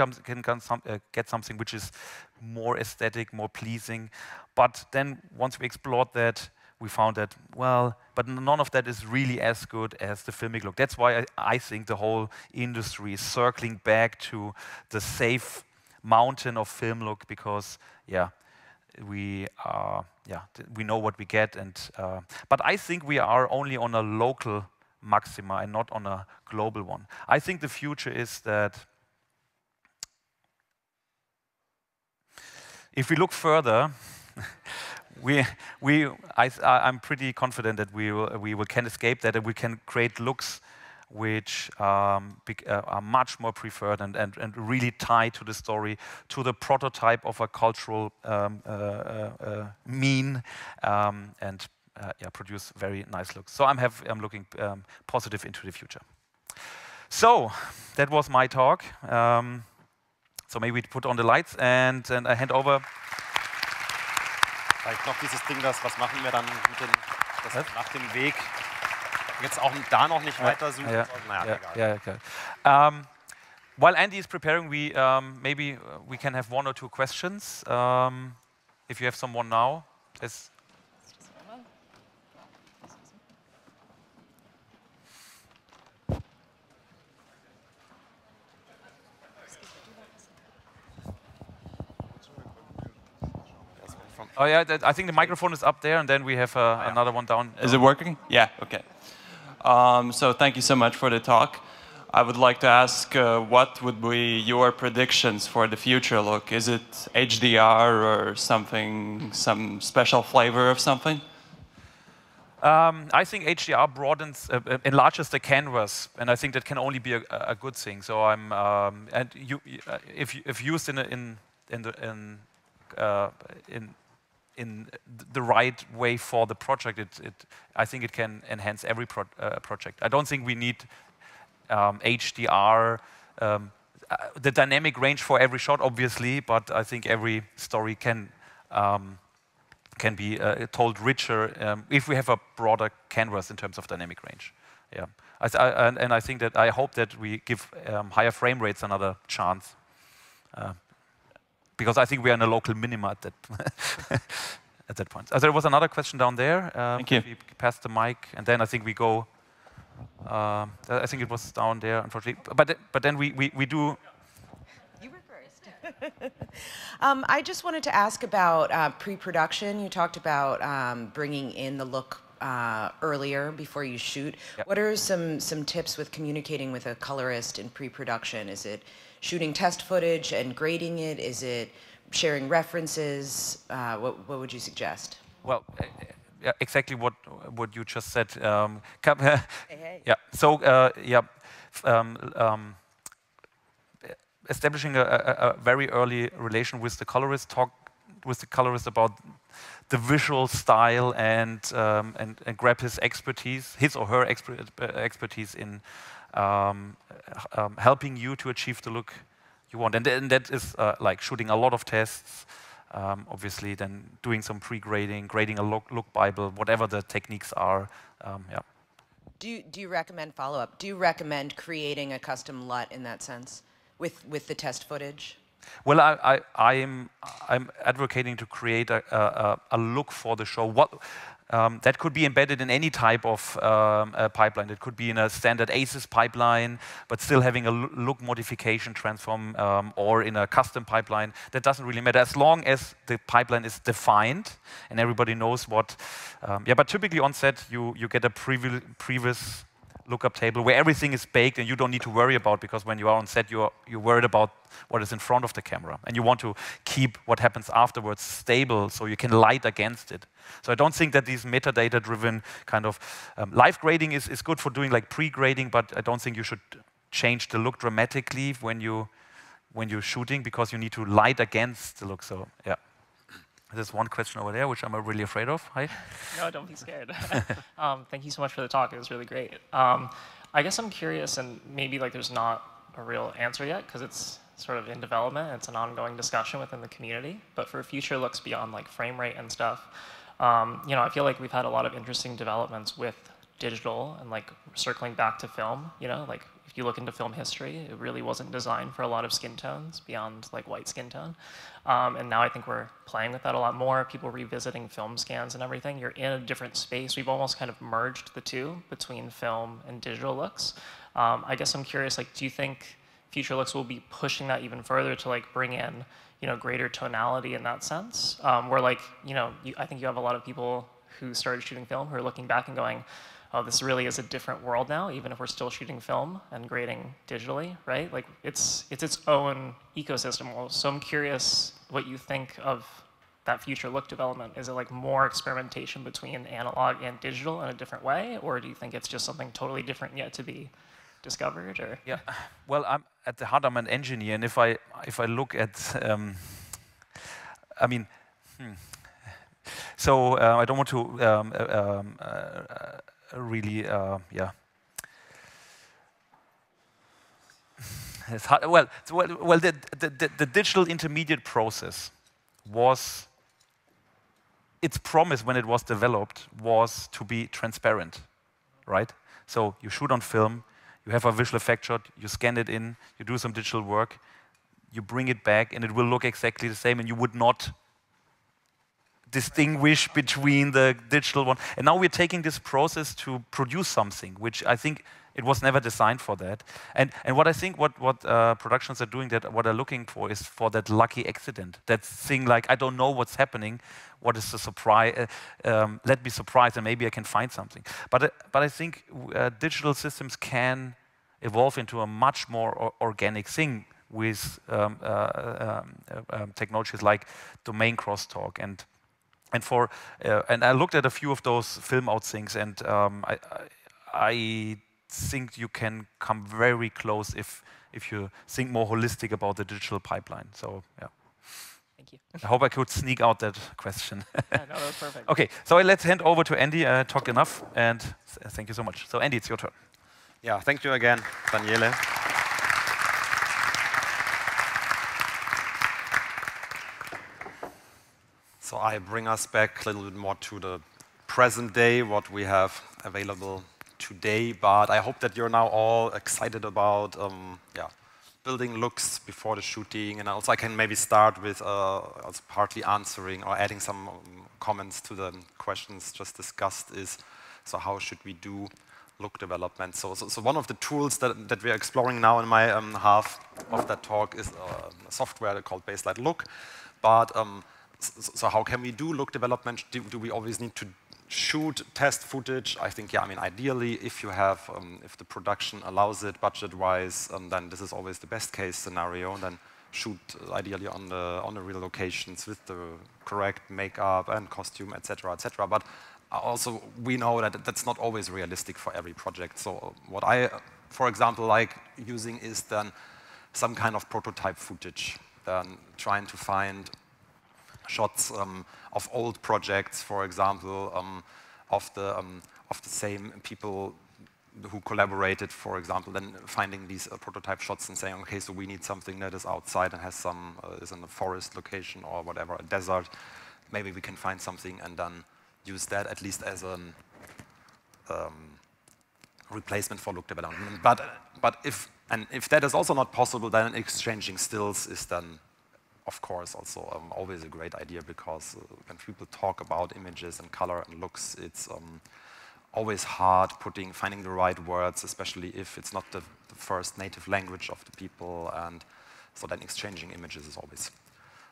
get something which is more aesthetic, more pleasing. But then once we explored that, we found that, well, but none of that is really as good as the filmic look. That's why I think the whole industry is circling back to the safe mountain of film look because, yeah, we know what we get. But I think we are only on a local maxima and not on a global one. I think the future is that if we look further, I'm pretty confident that we can escape that, and we can create looks which are much more preferred and really tied to the story, to the prototype of a cultural mean, and produce very nice looks. So I'm looking positive into the future. So that was my talk. So maybe we put on the lights and I hand over. Vielleicht noch dieses Ding, was machen wir dann nach dem Weg? Jetzt auch da noch nicht weiter suchen. Naja, egal. Okay. While Andy is preparing, maybe we can have one or two questions. If you have someone now. Oh yeah, I think the microphone is up there, and then we have another one down. Is it working? Yeah, okay. So thank you so much for the talk. I would like to ask, what would be your predictions for the future look? Is it HDR or something, some special flavor of something? I think HDR enlarges the canvas, and I think that can only be a good thing. So if used in the right way for the project, I think it can enhance every project. I don't think we need HDR, the dynamic range for every shot, obviously, but I think every story can be told richer if we have a broader canvas in terms of dynamic range. Yeah, and I think that I hope that we give higher frame rates another chance, because I think we are in a local minima at that at that point. There was another question down there. Thank you. We pass the mic, and then I think we go. I think it was down there, unfortunately. But then we do. You were first. I just wanted to ask about pre-production. You talked about bringing in the look earlier before you shoot. Yep. What are some tips with communicating with a colorist in pre-production? Is it shooting test footage and grading it? Is it sharing references? What would you suggest? Well, yeah, exactly what you just said. Hey. Yeah. So establishing a very early relation with the colorist, talk with the colorist about the visual style, and grab his expertise, his or her expertise in helping you to achieve the look you want. And that is like shooting a lot of tests, obviously, then doing some pre-grading, grading a look Bible, whatever the techniques are. Yeah. Do you recommend follow-up? Do you recommend creating a custom LUT in that sense with the test footage? Well, I'm advocating to create a look for the show. What that could be embedded in any type of pipeline. It could be in a standard ACES pipeline, but still having a look modification transform, or in a custom pipeline. That doesn't really matter as long as the pipeline is defined and everybody knows what. Yeah, but typically on set you get a previous lookup table where everything is baked and you don't need to worry about, because when you are on set you're worried about what is in front of the camera and you want to keep what happens afterwards stable so you can light against it. So I don't think that these metadata driven kind of live grading is good for doing like pre-grading, but I don't think you should change the look dramatically when you're shooting, because you need to light against the look. So yeah. There's one question over there, which I'm really afraid of. Hi. No, don't be scared. Thank you so much for the talk. It was really great. I guess I'm curious, and maybe like there's not a real answer yet because it's sort of in development. It's an ongoing discussion within the community. But for future looks beyond like frame rate and stuff, you know, I feel like we've had a lot of interesting developments with digital and like circling back to film. You know, like if you look into film history, it really wasn't designed for a lot of skin tones beyond like white skin tone. And now I think we're playing with that a lot more. People revisiting film scans and everything. You're in a different space. We've almost kind of merged the two between film and digital looks. I guess I'm curious, like, do you think future looks will be pushing that even further to like bring in, you know, greater tonality in that sense? Where like, you know, I think you have a lot of people who started shooting film who are looking back and going, oh, this really is a different world now, even if we're still shooting film and grading digitally, right? Like, it's its own ecosystem. So I'm curious what you think of that future look development. Is it like more experimentation between analog and digital in a different way, or do you think it's just something totally different yet to be discovered? Or yeah, well, at the heart I'm an engineer, and if I look at, I mean, so I don't want to really, yeah. It's hard. Well, the digital intermediate process was, its promise when it was developed was to be transparent, right? So you shoot on film, you have a visual effect shot, you scan it in, you do some digital work, you bring it back, and it will look exactly the same, and you would not distinguish between the digital one. And now we're taking this process to produce something, which I think it was never designed for that. And what I think what productions are doing, that what they're looking for is for that lucky accident, that thing like, I don't know what's happening, what is the surprise, let me surprise and maybe I can find something. But I think digital systems can evolve into a much more organic thing with technologies like domain crosstalk and I looked at a few of those film out things, and I think you can come very close if you think more holistic about the digital pipeline. So yeah. Thank you. I hope I could sneak out that question. Yeah, no, that was perfect. Okay, so let's hand over to Andy. I talked enough, and thank you so much. So Andy, it's your turn. Yeah, thank you again, Daniele. So I bring us back a little bit more to the present day, what we have available today. But I hope that you're now all excited about building looks before the shooting. And also I can maybe start with also partly answering or adding some comments to the questions just discussed is, so how should we do look development? So one of the tools that we're exploring now in my half of that talk is a software called Baselight LOOK. But so how can we do look development? Do we always need to shoot test footage? I think, yeah, I mean, ideally, if you have, if the production allows it budget-wise, then this is always the best case scenario. And then shoot ideally on the real locations with the correct makeup and costume, etc., etc. But also, we know that that's not always realistic for every project. So what I, for example, like using is then some kind of prototype footage, then trying to find shots of old projects, for example, of the same people who collaborated, for example, then finding these prototype shots and saying, okay, so we need something that is outside and has some is in a forest location or whatever, a desert. Maybe we can find something and then use that at least as a replacement for look development. But if that is also not possible, then exchanging stills is then, of course, also always a great idea, because when people talk about images and color and looks, it's always hard finding the right words, especially if it's not the first native language of the people, and so then exchanging images is always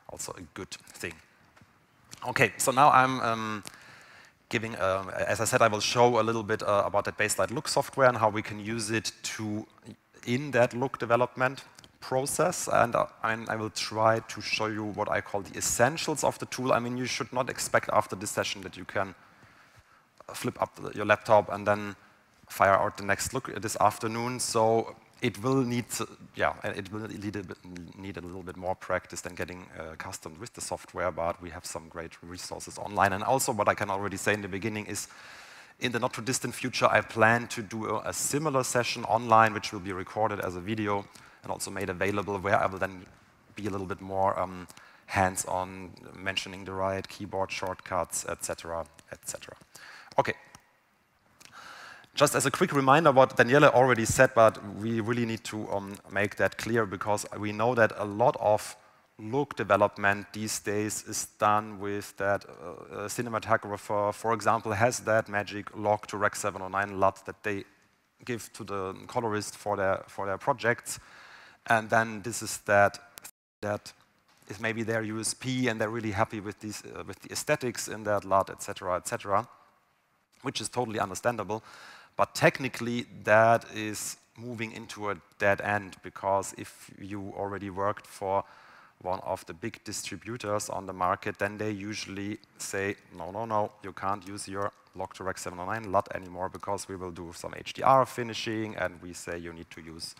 also a good thing. Okay, so now I'm giving, as I said, I will show a little bit about that Baselight LOOK software and how we can use it in that look development process, and I will try to show you what I call the essentials of the tool. I mean, you should not expect after this session that you can flip up your laptop and then fire out the next look this afternoon. So it will need, need a little bit more practice than getting accustomed with the software, but we have some great resources online. And also what I can already say in the beginning is, in the not too distant future, I plan to do a similar session online, which will be recorded as a video and also made available, where I will then be a little bit more hands-on, mentioning the right keyboard shortcuts, etc., etc. Okay. Just as a quick reminder what Daniele already said, but we really need to make that clear, because we know that a lot of look development these days is done with that cinematographer, for example, has that magic log to Rec 709 LUT that they give to the colorist for their projects. And then this is that is maybe their USP, and they're really happy with these with the aesthetics in that LUT, etc., which is totally understandable. But technically, that is moving into a dead end, because if you already worked for one of the big distributors on the market, then they usually say, no, you can't use your log to Rec 709 LUT anymore, because we will do some HDR finishing, and we say you need to use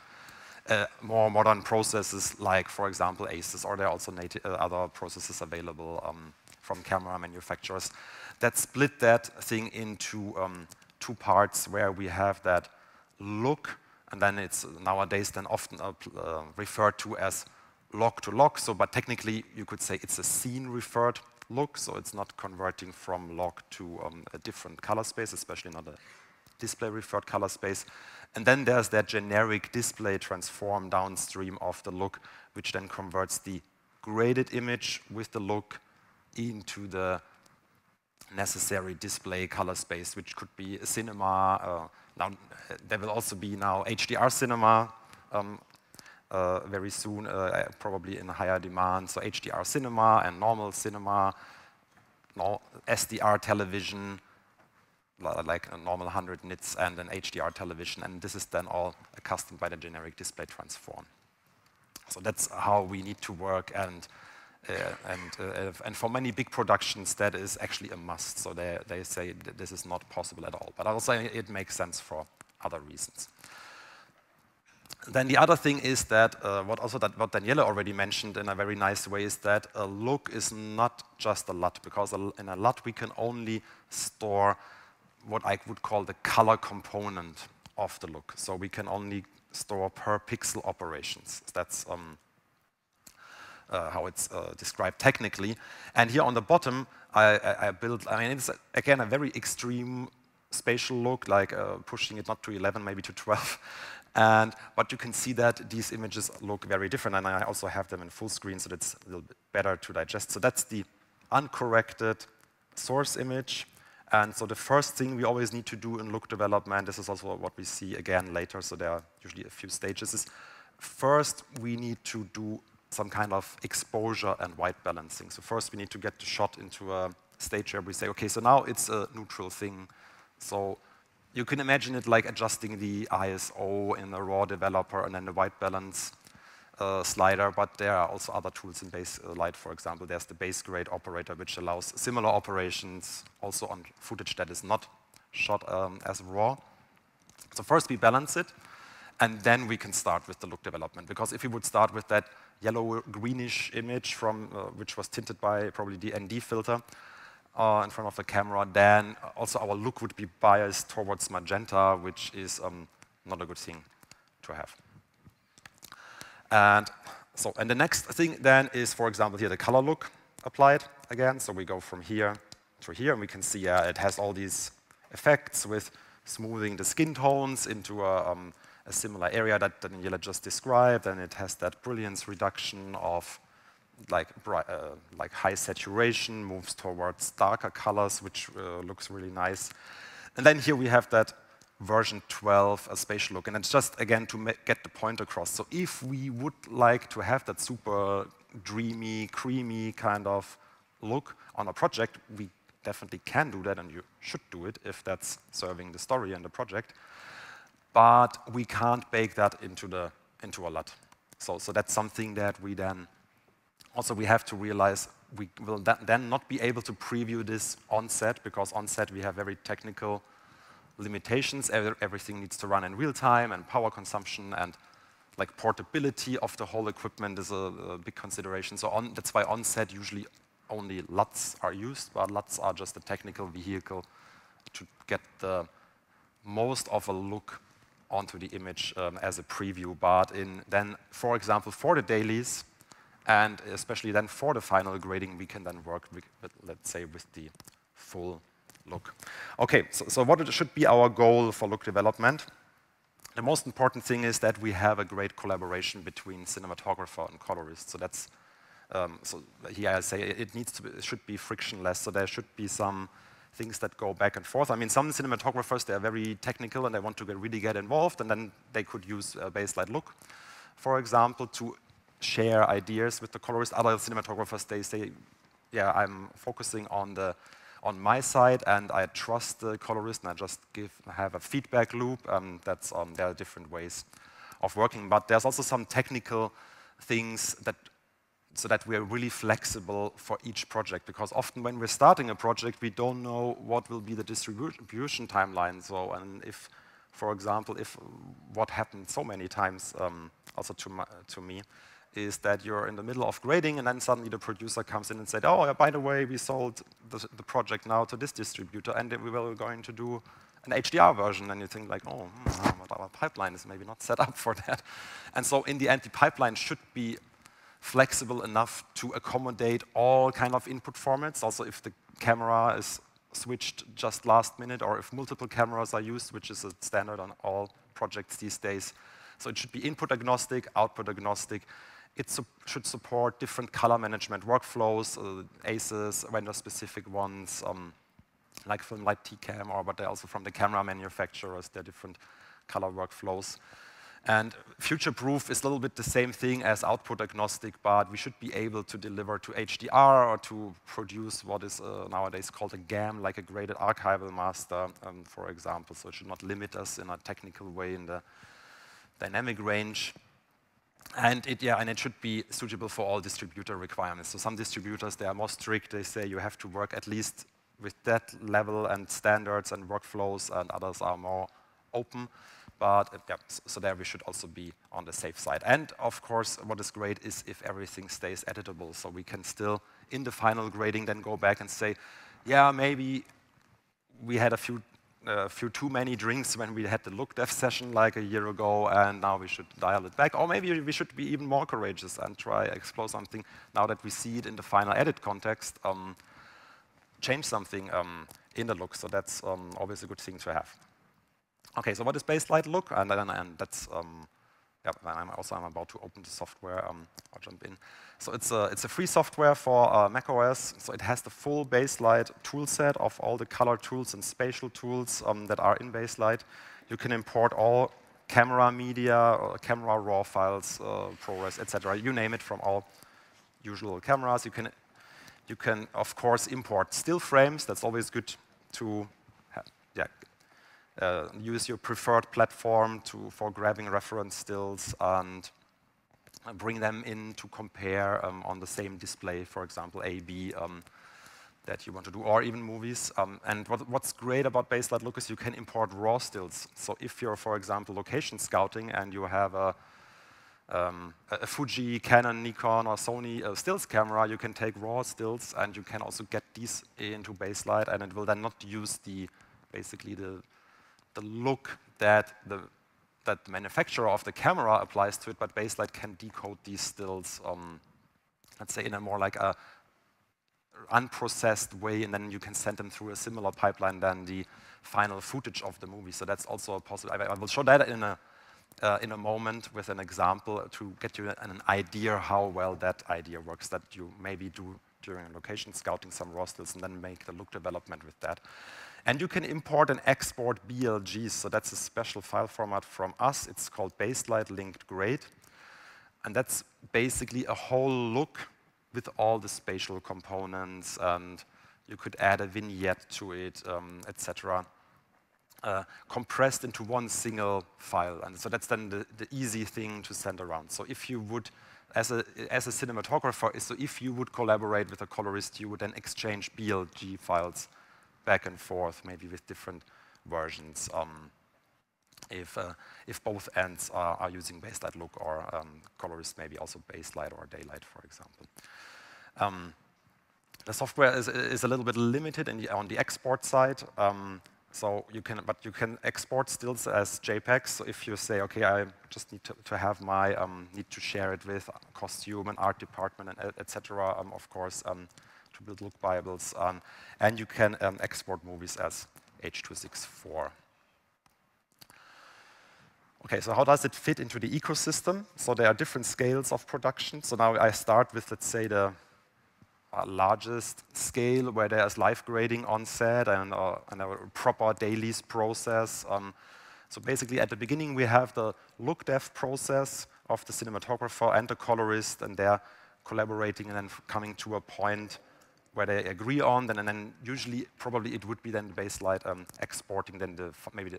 more modern processes, like, for example, ACES, or there are also other processes available from camera manufacturers that split that thing into two parts, where we have that look, and then it's nowadays then often referred to as log to log. So, but technically you could say it's a scene referred look, so it's not converting from log to a different color space, especially not a display referred color space. And then there's that generic display transform downstream of the look, which then converts the graded image with the look into the necessary display color space, which could be a cinema. Now there will also be now HDR cinema very soon, probably in higher demand. So HDR cinema and normal cinema, SDR television, like a normal 100 nits, and an HDR television, and this is then all accustomed by the generic display transform. So that's how we need to work, and for many big productions, that is actually a must. So they say this is not possible at all. But also it makes sense for other reasons. Then the other thing is that, what Daniele already mentioned in a very nice way, is that a look is not just a LUT, because in a LUT we can only store what I would call the color component of the look. So we can only store per pixel operations. That's how it's described technically. And here on the bottom, I built, I mean, it's again a very extreme spatial look, like pushing it not to 11, maybe to 12. But you can see that these images look very different, and I also have them in full screen, so that's a little bit better to digest. So that's the uncorrected source image. And so the first thing we always need to do in look development, this is also what we see again later, so there are usually a few stages, is first we need to do some kind of exposure and white balancing. So first we need to get the shot into a stage where we say, okay, so now it's a neutral thing. So you can imagine it like adjusting the ISO in a raw developer and then the white balance slider, but there are also other tools in Baselight. For example, there's the base grade operator, which allows similar operations also on footage that is not shot as raw. So first we balance it, and then we can start with the look development. Because if we would start with that yellow-greenish image from which was tinted by probably the ND filter in front of the camera, then also our look would be biased towards magenta, which is not a good thing to have. And the next thing then is, for example, here the color look applied again. So we go from here to here, and we can see it has all these effects with smoothing the skin tones into a similar area that Daniele just described, and it has that brilliance reduction of like high saturation, moves towards darker colors, which looks really nice. And then here we have that version 12, a spatial look, and it's just, again, to get the point across. So if we would like to have that super dreamy, creamy kind of look on a project, we definitely can do that, and you should do it if that's serving the story and the project. But we can't bake that into a LUT. So that's something that we then also we have to realize we will then not be able to preview this on set, because on set we have very technical limitations. Everything needs to run in real time, and power consumption and like portability of the whole equipment is a big consideration. So that's why on set usually only LUTs are used, but LUTs are just a technical vehicle to get the most of a look onto the image as a preview. But then, for example, for the dailies, and especially then for the final grading, we can then work with, let's say, with the full look. Okay, so what should be our goal for look development? The most important thing is that we have a great collaboration between cinematographer and colorist. So that's so here I say it should be frictionless. So there should be some things that go back and forth. I mean, some cinematographers, they are very technical and they want to really get involved, and then they could use Baselight Look, for example, to share ideas with the colorist. Other cinematographers, they say, yeah, I'm focusing on my side, and I trust the colorist, and I just have a feedback loop. There are different ways of working, but there's also some technical things so that we're really flexible for each project, because often when we're starting a project, we don't know what will be the distribution timeline. So, and if, for example, what happened so many times, also to me, is that you're in the middle of grading, and then suddenly the producer comes in and said, oh, by the way, we sold the project now to this distributor, and we were going to do an HDR version. And you think like, oh, but our pipeline is maybe not set up for that. And so in the end, the pipeline should be flexible enough to accommodate all kind of input formats. Also, if the camera is switched just last minute, or if multiple cameras are used, which is a standard on all projects these days. So it should be input agnostic, output agnostic. It should support different color management workflows, ACEs, vendor-specific ones, like FilmLight TCam, but they're also from the camera manufacturers. They're different color workflows. And future-proof is a little bit the same thing as output agnostic, but we should be able to deliver to HDR or to produce what is nowadays called a GAM, like a graded archival master, for example. So it should not limit us in a technical way in the dynamic range. And it should be suitable for all distributor requirements. So some distributors, they are more strict. They say you have to work at least with that level and standards and workflows, and others are more open. But yeah, so there we should also be on the safe side. And of course, what is great is if everything stays editable, so we can still, in the final grading, then go back and say, yeah, maybe we had a few too many drinks when we had the look dev session like a year ago, and now we should dial it back. Or maybe we should be even more courageous and try explore something now that we see it in the final edit context, change something in the look. So that's always a good thing to have. Okay, so what is Baselight Look? And that's yeah, I'm about to open the software. I'll jump in. So it's a free software for macOS. So it has the full Baselight toolset of all the color tools and spatial tools that are in Baselight. You can import all camera media, camera raw files, ProRes, etc. You name it, from all usual cameras. You can of course import still frames. That's always good to use your preferred platform for grabbing reference stills and bring them in to compare on the same display, for example, A/B that you want to do, or even movies. And what's great about Baselight Look is you can import raw stills. So if you're, for example, location scouting and you have a Fuji, Canon, Nikon, or Sony stills camera, you can take raw stills and you can also get these into Baselight, and it will then not use basically the look that the manufacturer of the camera applies to it, but Baselight can decode these stills, let's say in a more like a unprocessed way, and then you can send them through a similar pipeline than the final footage of the movie. So that's also a possibility. I will show that in a moment with an example to get you an idea how well that idea works, that you maybe do during location scouting some raw stills and then make the look development with that. And you can import and export BLGs, so that's a special file format from us. It's called Baselight Linked Grade. And that's basically a whole look with all the spatial components, and you could add a vignette to it, etc. Compressed into one single file. And so that's then the easy thing to send around. So if you would, as a cinematographer, so if you would collaborate with a colorist, you would then exchange BLG files back and forth, maybe with different versions, if both ends are using Baselight Look, or colorist maybe also Baselight or Daylight, for example. The software is a little bit limited on the export side. So you can export stills as JPEGs. So if you say, okay, I just need to have need to share it with costume and art department and etc. Of course, to build look bibles, and you can export movies as H.264. Okay, so how does it fit into the ecosystem? So there are different scales of production. So now I start with, let's say, the largest scale where there's live grading on set and a proper dailies process. So basically at the beginning we have the look dev process of the cinematographer and the colorist, and they're collaborating and then coming to a point where they agree on, and then usually probably it would be then the Baselight exporting then maybe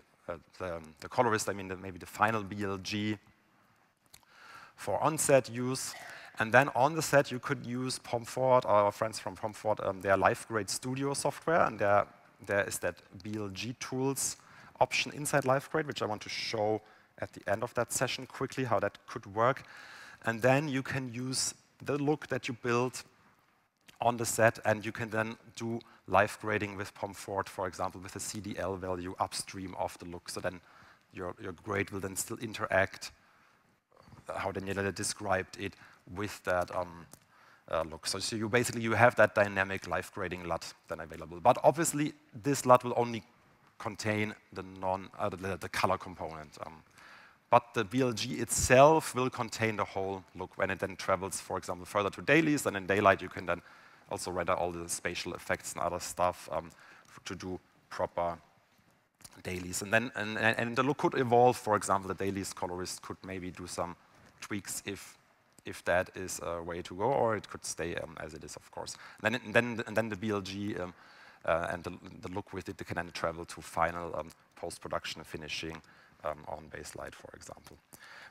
the colorist, maybe the final BLG for on-set use. And then on the set, you could use Pomfort, our friends from Pomfort, their Live Grade Studio software, and there is that BLG tools option inside Live Grade, which I want to show at the end of that session quickly, how that could work. And then you can use the look that you built on the set, and you can then do live grading with Pomfort, for example, with a CDL value upstream of the look. So then your grade will then still interact, how Daniele described it, with that look. So you basically have that dynamic live grading LUT then available. But obviously, this LUT will only contain the color component. But the BLG itself will contain the whole look when it then travels, for example, further to dailies. And in Daylight, you can then also render all the spatial effects and other stuff to do proper dailies. And then and the look could evolve. For example, the dailies colorist could maybe do some tweaks if that is a way to go, or it could stay as it is, of course. And then the BLG and the look with it can then travel to final post-production finishing on Baselight, for example.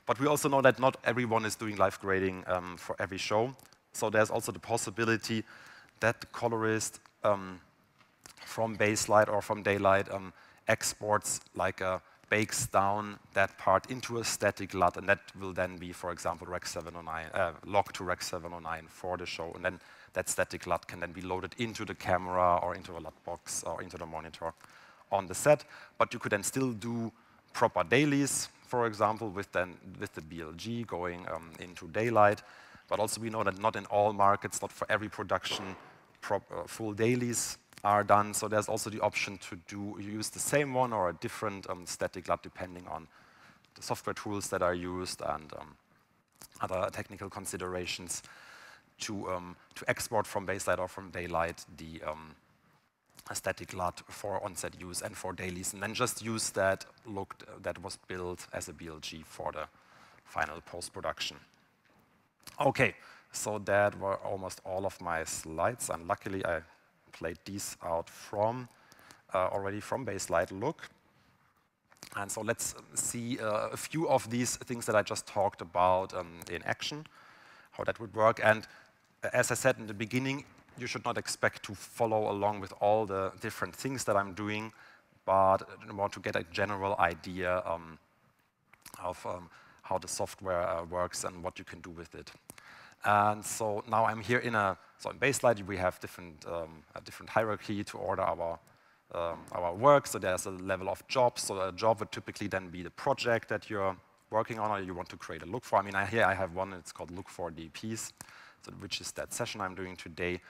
But we also know that not everyone is doing live grading for every show. So there's also the possibility that the colorist from Baselight or from Daylight exports like a bakes down that part into a static LUT, and that will then be, for example, Rec 709, log to Rec 709 for the show, and then that static LUT can then be loaded into the camera or into a LUT box or into the monitor on the set. But you could then still do proper dailies, for example, with the BLG going into daylight. But also we know that not in all markets, not for every production, full dailies are done. So there's also the option to use the same one or a different static LUT depending on the software tools that are used and other technical considerations to export from Baselight or from daylight the a static LUT for on-set use and for dailies, and then just use that look that was built as a BLG for the final post-production. Okay, so that were almost all of my slides, and luckily I played these out from already from Baselight LOOK. And so let's see a few of these things that I just talked about in action, how that would work. And as I said in the beginning, you should not expect to follow along with all the different things that I'm doing, but more to get a general idea of how the software works and what you can do with it. And so now I'm here in in Baselight we have a different hierarchy to order our work. So there's a level of jobs. So a job would typically then be the project that you're working on or you want to create a look for. I mean, here I have one, it's called Look for DPs, so which is that session I'm doing today.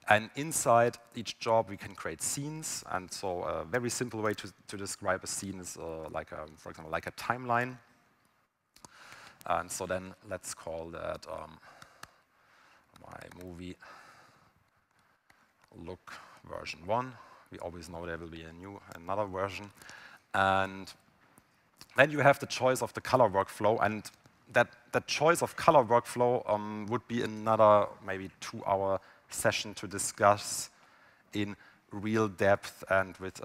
And inside each job, we can create scenes. And so a very simple way to describe a scene is, for example, like a timeline. And so then let's call that my movie Look version 1. We always know there will be another version. And then you have the choice of the color workflow. And that choice of color workflow would be another maybe 2-hour session to discuss in real depth and with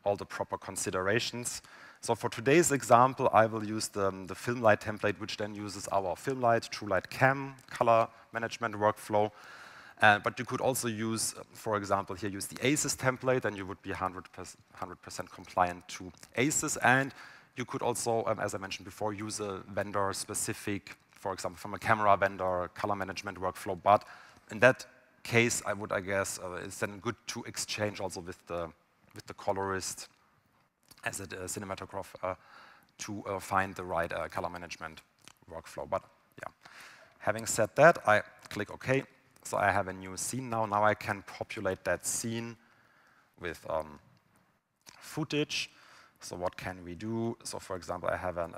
all the proper considerations. So for today's example, I will use the FilmLight template, which then uses our FilmLight TrueLight Cam color management workflow. But you could also use, for example, here use the ACES template, and you would be 100% compliant to ACES. And you could also, as I mentioned before, use a vendor-specific, for example, from a camera vendor color management workflow. But in that case, I guess it's then good to exchange also with the colorist as a cinematographer to find the right color management workflow. But yeah, having said that, I click OK. So I have a new scene now. Now I can populate that scene with footage. So what can we do? So for example, I have an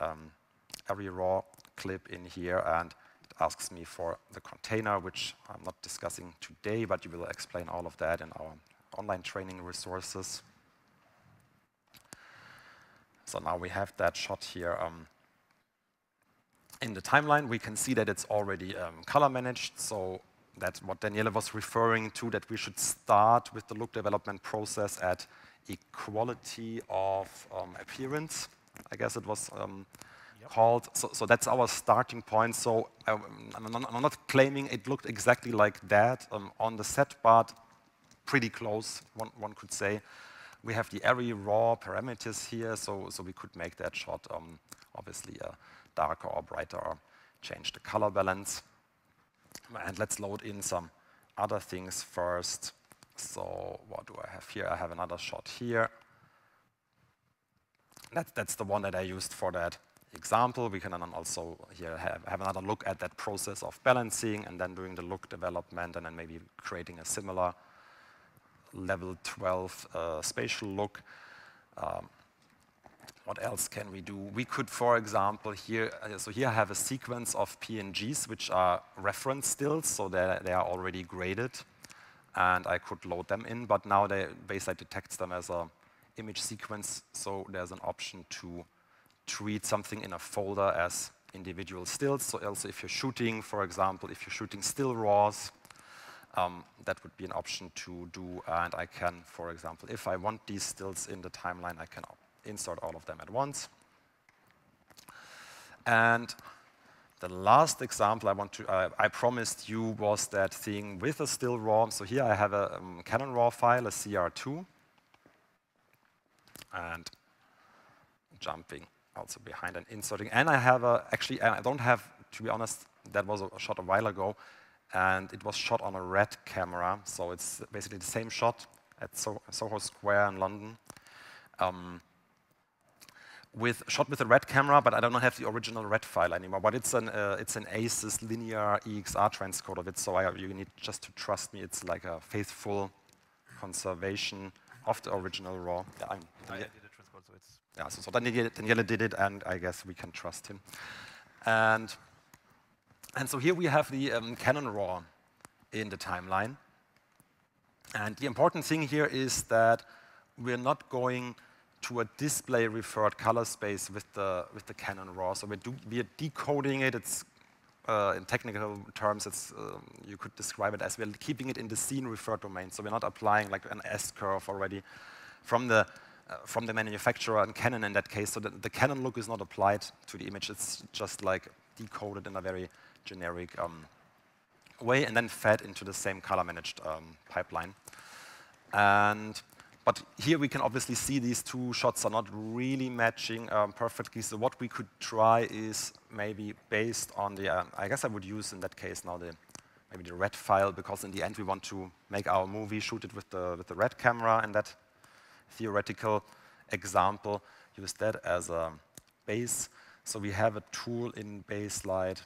every raw clip in here, and asks me for the container, which I'm not discussing today, but you will explain all of that in our online training resources. So now we have that shot here in the timeline. We can see that it's already color managed. So that's what Daniele was referring to, that we should start with the look development process at equality of appearance, I guess it was called. So that's our starting point. So I'm not claiming it looked exactly like that on the set, but pretty close, one could say. We have the array raw parameters here, so we could make that shot obviously darker or brighter, or change the color balance. And let's load in some other things first. So what do I have here? I have another shot here. That's the one that I used for that example. We can then also here have another look at that process of balancing and then doing the look development and then maybe creating a similar level 12 spatial look. What else can we do? We could, for example, here, so here I have a sequence of PNGs, which are reference stills, so they are already graded, and I could load them in, but now Baselight detects them as an image sequence, so there's an option to treat something in a folder as individual stills. So also if you're shooting, for example, if you're shooting still raws, that would be an option to do, and I can, for example, if I want these stills in the timeline, I can insert all of them at once. And the last example I promised you was that thing with a still raw. So here I have a Canon raw file, a CR2, and jumping also behind and inserting. And I have actually, I don't have, to be honest, that was a shot a while ago, and it was shot on a red camera, so it's basically the same shot at Soho Square in London. Shot with a red camera, but I don't have the original red file anymore. But it's an ACES linear EXR transcode of it, so you need just to trust me. It's like a faithful conservation of the original RAW. Yeah, I did a transcode, so it's... Yeah, so Daniele did it, and I guess we can trust him. And so here we have the Canon RAW in the timeline. And the important thing here is that we're not going to a display-referred color space with the Canon RAW. So we are decoding it. It's in technical terms, you could describe it as we're keeping it in the scene-referred domain. So we're not applying like an S-curve already from the manufacturer and Canon in that case. So the Canon look is not applied to the image. It's just like decoded in a very generic way and then fed into the same color-managed pipeline. But here we can obviously see these two shots are not really matching perfectly. So what we could try is maybe based on the, I guess I would use in that case now maybe the red file, because in the end we want to make our movie, shoot it with the red camera, and that theoretical example, use that as a base. So we have a tool in Baselight.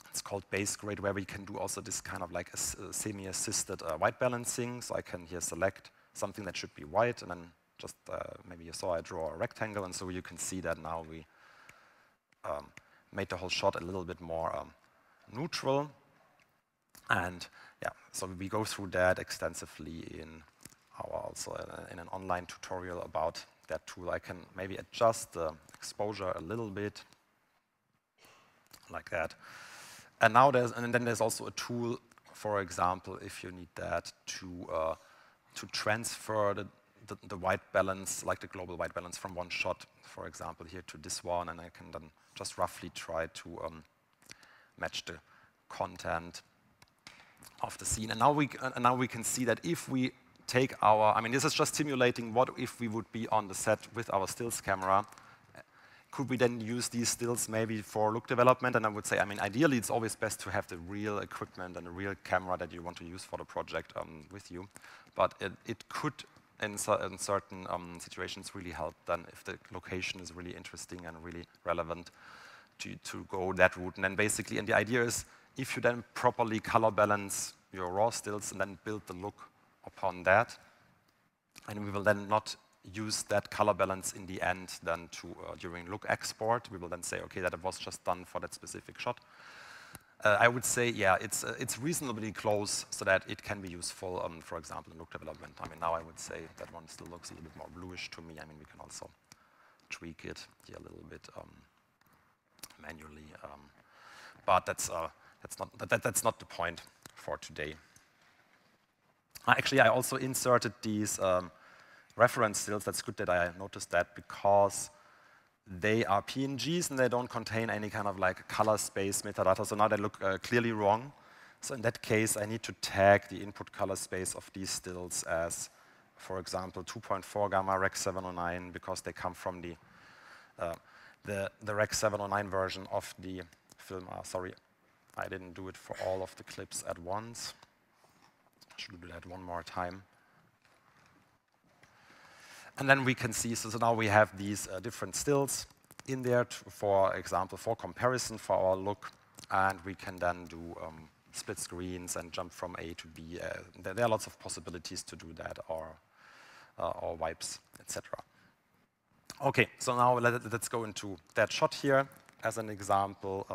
It's called Base Grade, where we can do also this kind of like a semi-assisted white balancing. So I can here select something that should be white, and then just maybe you saw I draw a rectangle, and so you can see that now we made the whole shot a little bit more neutral. And yeah, so we go through that extensively in in an online tutorial about that tool. I can maybe adjust the exposure a little bit, like that. And now then there's also a tool, for example, if you need that to transfer the white balance, like the global white balance, from one shot, for example, here to this one, and I can then just roughly try to match the content of the scene. And now we can see that if we take I mean, this is just simulating what if we would be on the set with our stills camera. Could we then use these stills maybe for look development? And I would say, I mean, ideally, it's always best to have the real equipment and the real camera that you want to use for the project with you. But it could, in certain situations, really help then if the location is really interesting and really relevant to go that route. And then basically, and the idea is, if you then properly color balance your raw stills and then build the look upon that, and we will then not use that color balance in the end then during look export. We will then say, okay, that was just done for that specific shot. I would say, yeah, it's reasonably close so that it can be useful, for example, in look development. I mean, now I would say that one still looks a little bit more bluish to me. I mean, we can also tweak it here a little bit manually, but that's not the point for today. Actually, I also inserted these reference stills. That's good that I noticed that, because they are PNGs and they don't contain any kind of like color space metadata. So now they look clearly wrong. So in that case, I need to tag the input color space of these stills as, for example, 2.4 gamma Rec 709, because they come from the Rec 709 version of the film. Sorry, I didn't do it for all of the clips at once. I should do that one more time. And then we can see, so now we have these different stills in there, for example, for comparison for our look. And we can then do split screens and jump from A to B. There are lots of possibilities to do that, or wipes, etc. Okay, so now let's go into that shot here as an example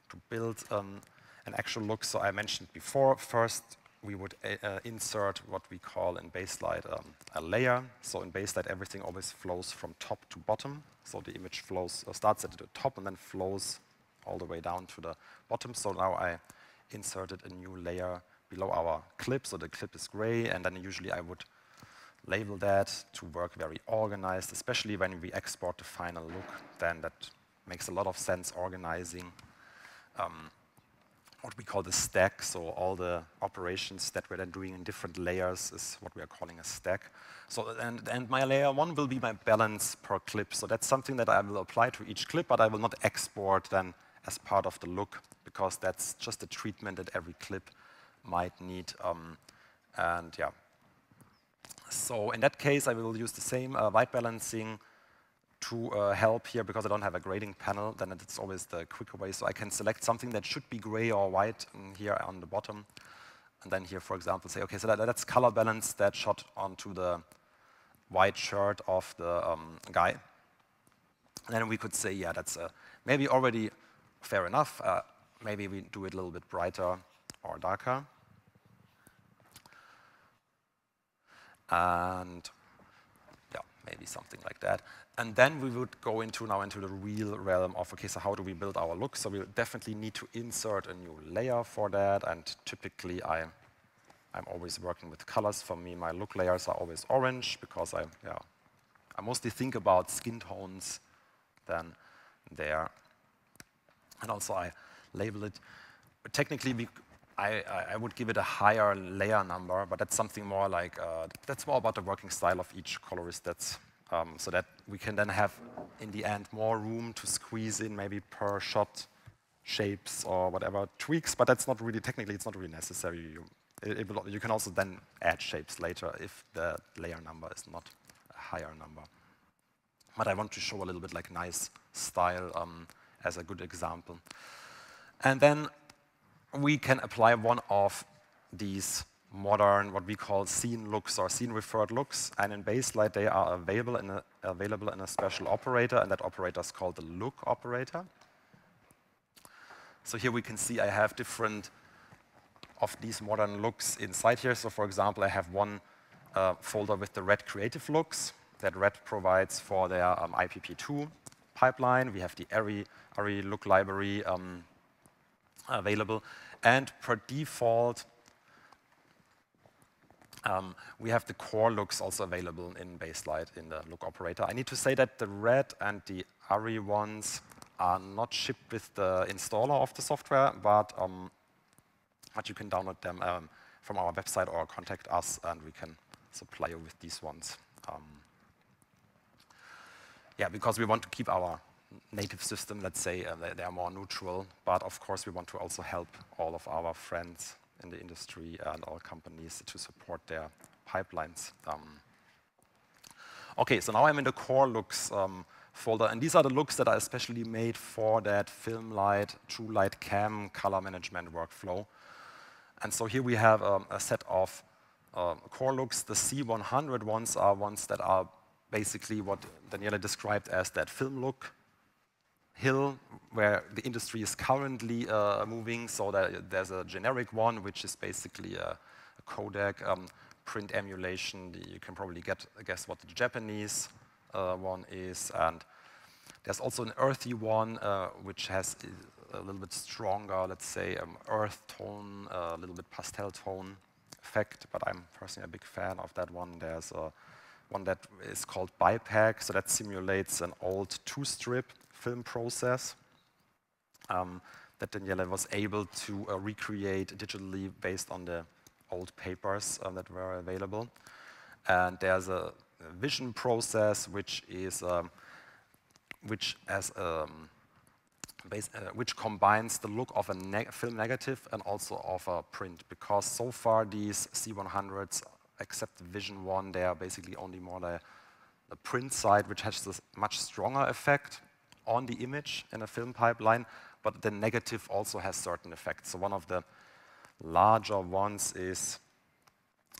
to build an actual look. So I mentioned before, first, we would insert what we call in Baselight a layer. So in Baselight, everything always flows from top to bottom. So the image starts at the top and then flows all the way down to the bottom. So now I inserted a new layer below our clip. So the clip is gray, and then usually I would label that to work very organized, especially when we export the final look. Then that makes a lot of sense, organizing what we call the stack. So all the operations that we're then doing in different layers is what we are calling a stack. So and my layer 1 will be my balance per clip. So that's something that I will apply to each clip, but I will not export then as part of the look, because that's just a treatment that every clip might need. And yeah. So in that case, I will use the same white balancing to help here, because I don't have a grading panel. Then it's always the quicker way. So I can select something that should be gray or white here on the bottom. And then here, for example, say, okay, so let's color balance that shot onto the white shirt of the guy. And then we could say, yeah, that's maybe already fair enough. Maybe we do it a little bit brighter or darker. And yeah, maybe something like that. And then we would go into the real realm of, okay, so how do we build our look? So we definitely need to insert a new layer for that. And typically, I'm always working with colors. For me, my look layers are always orange, because I mostly think about skin tones than there. And also I label it. But technically, I would give it a higher layer number, but that's something more like, that's more about the working style of each colorist. That's, so that we can then have, in the end, more room to squeeze in maybe per shot shapes or whatever tweaks, but that's not really, technically, it's not really necessary. You can also then add shapes later if the layer number is not a higher number. But I want to show a little bit like nice style as a good example. And then we can apply one of these modern, what we call scene looks or scene-referred looks. And in Baselight, they are available in a special operator, and that operator is called the look operator. So here we can see I have different of these modern looks inside here. So for example, I have one folder with the red creative looks that red provides for their IPP2 pipeline. We have the ARRI look library available. And per default, we have the core looks also available in Baselight in the look operator. I need to say that the red and the ARRI ones are not shipped with the installer of the software, but you can download them from our website or contact us, and we can supply you with these ones. Yeah, because we want to keep our native system, let's say, they are more neutral, but of course we want to also help all of our friends in the industry and all companies to support their pipelines. Okay, so now I'm in the core looks folder, and these are the looks that are especially made for that FilmLight, TrueLight Cam color management workflow. And so here we have a set of core looks. The C100 ones are ones that are basically what Daniele described as that film look hill, where the industry is currently moving. So there's a generic one, which is basically a codec print emulation. You can probably guess what the Japanese one is. And there's also an earthy one, which has a little bit stronger, let's say, earth tone, a little bit pastel tone effect. But I'm personally a big fan of that one. There's one that is called BiPAC, so that simulates an old two-strip film process that Daniele was able to recreate digitally based on the old papers that were available. And there's a vision process which combines the look of a film negative and also of a print, because so far these C100s, except the Vision one, they are basically only more the print side, which has this much stronger effect on the image in a film pipeline, but the negative also has certain effects. So one of the larger ones is,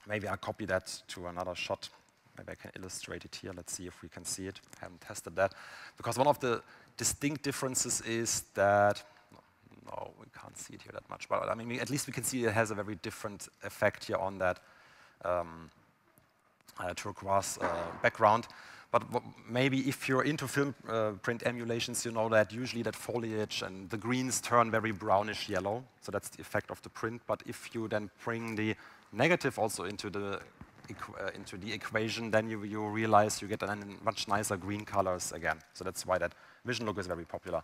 maybe I copy that to another shot. Maybe I can illustrate it here. Let's see if we can see it. I haven't tested that. Because one of the distinct differences is that, no, we can't see it here that much, but I mean, at least we can see it has a very different effect here on that turquoise background. But maybe if you're into film print emulations, you know that usually that foliage and the greens turn very brownish yellow. So that's the effect of the print. But if you then bring the negative also into the equation, then you realize you get much nicer green colors again. So that's why that Vision look is very popular.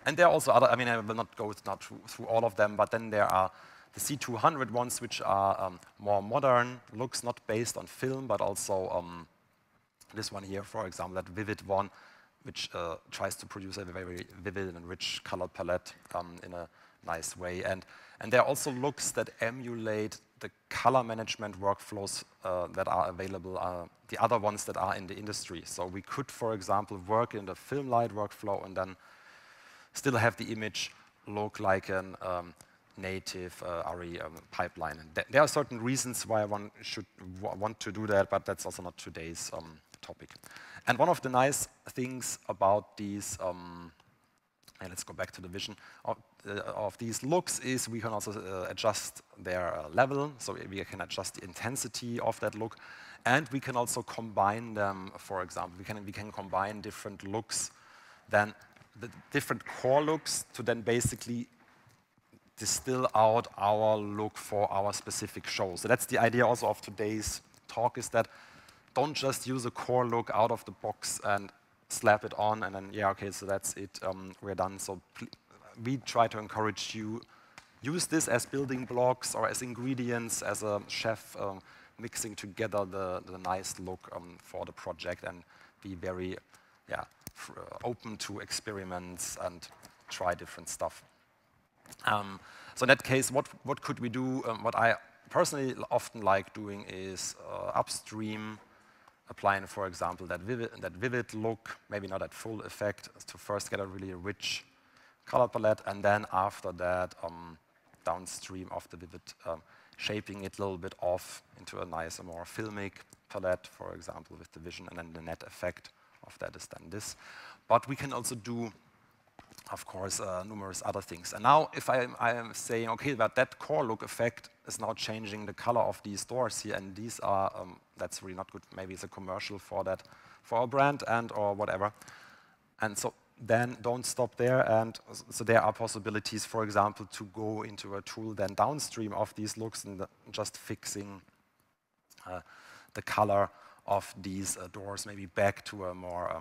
And there are also other, I mean, I will not go through all of them, but then there are the C200 ones, which are more modern looks, not based on film, but also this one here, for example, that vivid one, which tries to produce a very vivid and rich color palette in a nice way. And there are also looks that emulate the color management workflows that are available, the other ones that are in the industry. So we could, for example, work in the FilmLight workflow and then still have the image look like an native ARRI pipeline. And there are certain reasons why one should want to do that, but that's also not today's topic. And one of the nice things about these, and let's go back to the vision of these looks, is we can also adjust their level, so we can adjust the intensity of that look, and we can also combine them. For example, we can combine different looks, then the different core looks, to then basically distill out our look for our specific show. So that's the idea also of today's talk, is that don't just use a core look out of the box and slap it on and then, yeah, okay, so that's it, we're done. So we try to encourage you, use this as building blocks or as ingredients, as a chef mixing together the nice look for the project, and be very open to experiments and try different stuff. So in that case, what could we do? What I personally often like doing is upstream, applying, for example, that vivid look, maybe not at full effect, to first get a really rich color palette, and then after that, downstream of the vivid, shaping it a little bit off into a nicer, more filmic palette, for example, with the vision, and then the net effect of that is then this. But we can also do, of course, numerous other things. And now, if I am saying, okay, that core look effect is now changing the color of these doors here, and these are, that's really not good. Maybe it's a commercial for that, for a brand or whatever. And so then don't stop there. And so there are possibilities, for example, to go into a tool then downstream of these looks and just fixing the color of these doors, maybe back to a more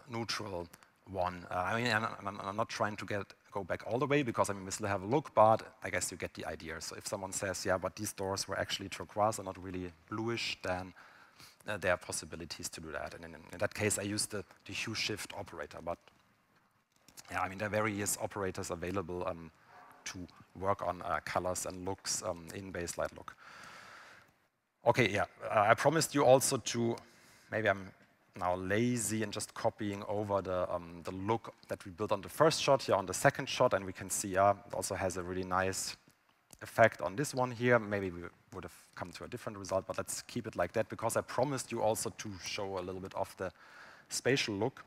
neutral one. I mean, I'm not trying to go back all the way, because I mean, we still have a look, but I guess you get the idea. So if someone says, yeah, but these doors were actually turquoise and not really bluish, then there are possibilities to do that. And in that case, I use the hue shift operator. But yeah, I mean, there are various operators available to work on colors and looks in Baselight Look. Okay, yeah, I promised you also to, maybe I'm now lazy and just copying over the look that we built on the first shot here on the second shot, and we can see it also has a really nice effect on this one here. Maybe we would have come to a different result, but let's keep it like that, because I promised you also to show a little bit of the spatial look.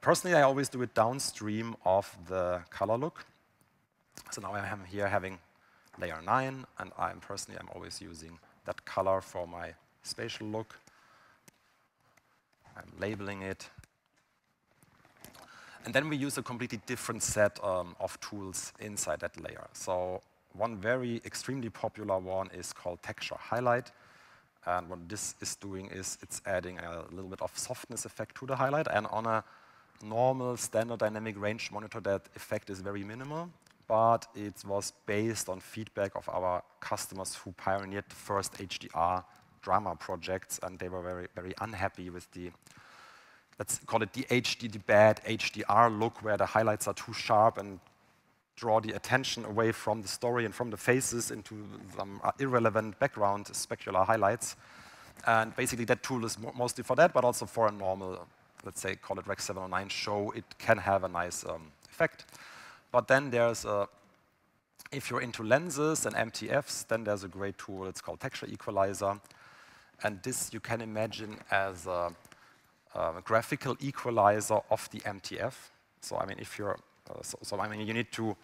Personally, I always do it downstream of the color look. So now I am here having layer 9, and I'm always using that color for my spatial look. I'm labeling it. And then we use a completely different set of tools inside that layer. So one very extremely popular one is called texture highlight. And what this is doing is it's adding a little bit of softness effect to the highlight. And on a normal standard dynamic range monitor, that effect is very minimal. But it was based on feedback of our customers who pioneered the first HDR drama projects, and they were very, very unhappy with the, let's call it the bad HDR look, where the highlights are too sharp and draw the attention away from the story and from the faces into some irrelevant background specular highlights. And basically that tool is mostly for that, but also for a normal, let's say, call it Rec 709 show, it can have a nice effect. But then there's if you're into lenses and MTFs, then there's a great tool, it's called Texture Equalizer. And this you can imagine as a graphical equalizer of the MTF. So I mean, if you're, I mean, you need to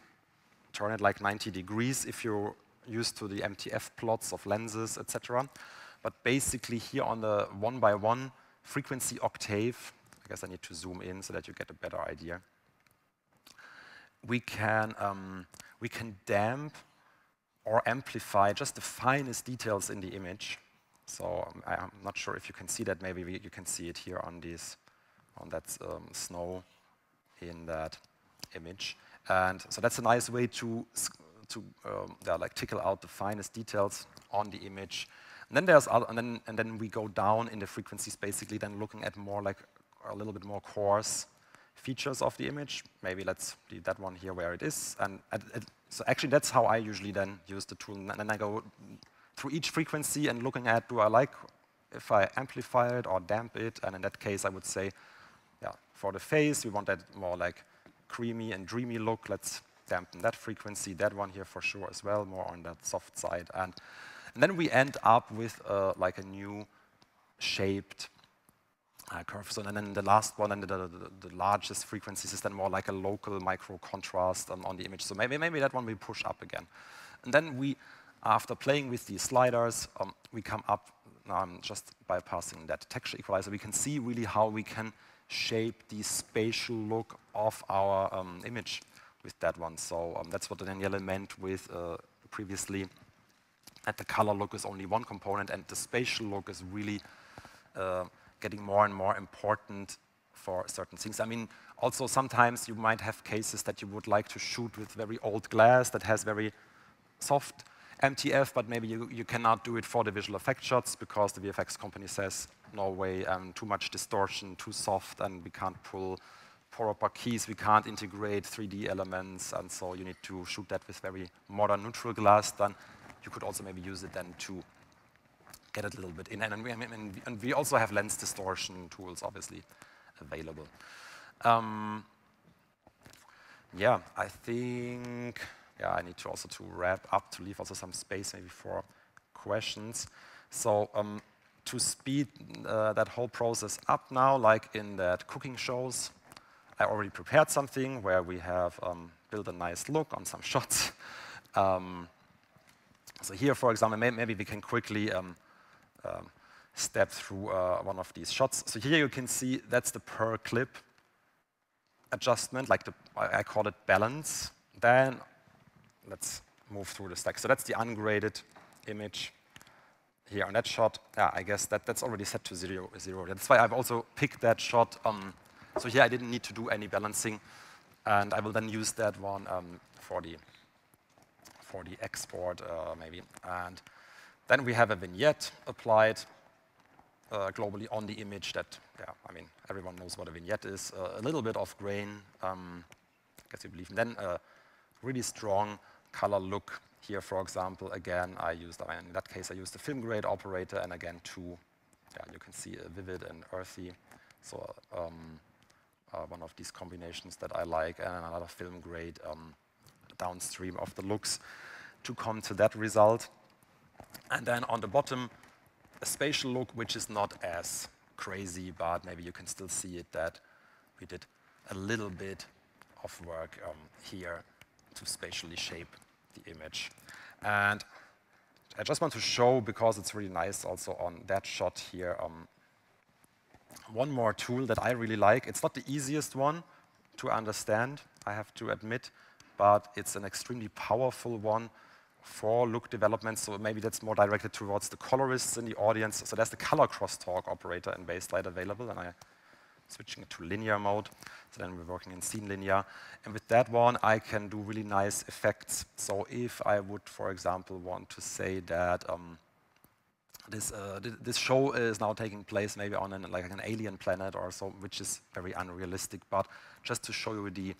turn it like 90 degrees if you're used to the MTF plots of lenses, etc. But basically here on the 1:1 frequency octave, I guess I need to zoom in so that you get a better idea. We can damp or amplify just the finest details in the image. So I'm not sure if you can see that. Maybe you can see it here on these snow in that image. And so that's a nice way to like tickle out the finest details on the image. And then there's other, and then we go down in the frequencies, basically then looking at more like a little bit more coarse features of the image. Maybe let's leave that one here where it is. And so actually that's how I usually then use the tool. And then I go through each frequency and looking at, do I like if I amplify it or damp it? And in that case, I would say, yeah, for the face, we want that more like creamy and dreamy look. Let's dampen that frequency. That one here for sure as well, more on that soft side. And then we end up with like a new shaped curve. So and then the last one and the largest frequencies is then more like a local micro contrast on the image. So maybe that one we push up again. And then we, after playing with these sliders, we come up, just bypassing that texture equalizer, we can see really how we can shape the spatial look of our image with that one. So that's what Daniele meant with previously, that the color look is only one component and the spatial look is really getting more and more important for certain things. I mean, also sometimes you might have cases that you would like to shoot with very old glass that has very soft MTF, but maybe you cannot do it for the visual effect shots because the VFX company says, no way, too much distortion, too soft, and we can't pull proper keys, we can't integrate 3D elements, and so you need to shoot that with very modern neutral glass. Then you could also maybe use it then to get it a little bit in. And we also have lens distortion tools, obviously, available. Yeah, I think, yeah, I need to also to wrap up, to leave also some space maybe for questions. So to speed that whole process up now, like in that cooking shows, I already prepared something where we have built a nice look on some shots. So here, for example, maybe we can quickly step through one of these shots. So here you can see that's the per clip adjustment, like I call it balance. Then let's move through the stack. So that's the ungraded image here on that shot. Yeah, I guess that's already set to 0. That's why I've also picked that shot. So here I didn't need to do any balancing, and I will then use that one for the export maybe. And then we have a vignette applied globally on the image that, yeah, I mean, everyone knows what a vignette is. A little bit of grain, I guess you believe. And then a really strong color look here, for example. Again, in that case, I used the film grade operator, and again, you can see a vivid and earthy. So one of these combinations that I like, and another film grade downstream of the looks to come to that result. And then on the bottom, a spatial look, which is not as crazy, but maybe you can still see it that we did a little bit of work here to spatially shape the image. And I just want to show, because it's really nice also on that shot here, one more tool that I really like. It's not the easiest one to understand, I have to admit, but it's an extremely powerful one for look development. So maybe that's more directed towards the colorists in the audience. So there's the color crosstalk operator in Baselight available, and I'm switching it to linear mode. So then we're working in scene linear. And with that one, I can do really nice effects. So if I would, for example, want to say that this show is now taking place maybe on like an alien planet or so, which is very unrealistic, but just to show you the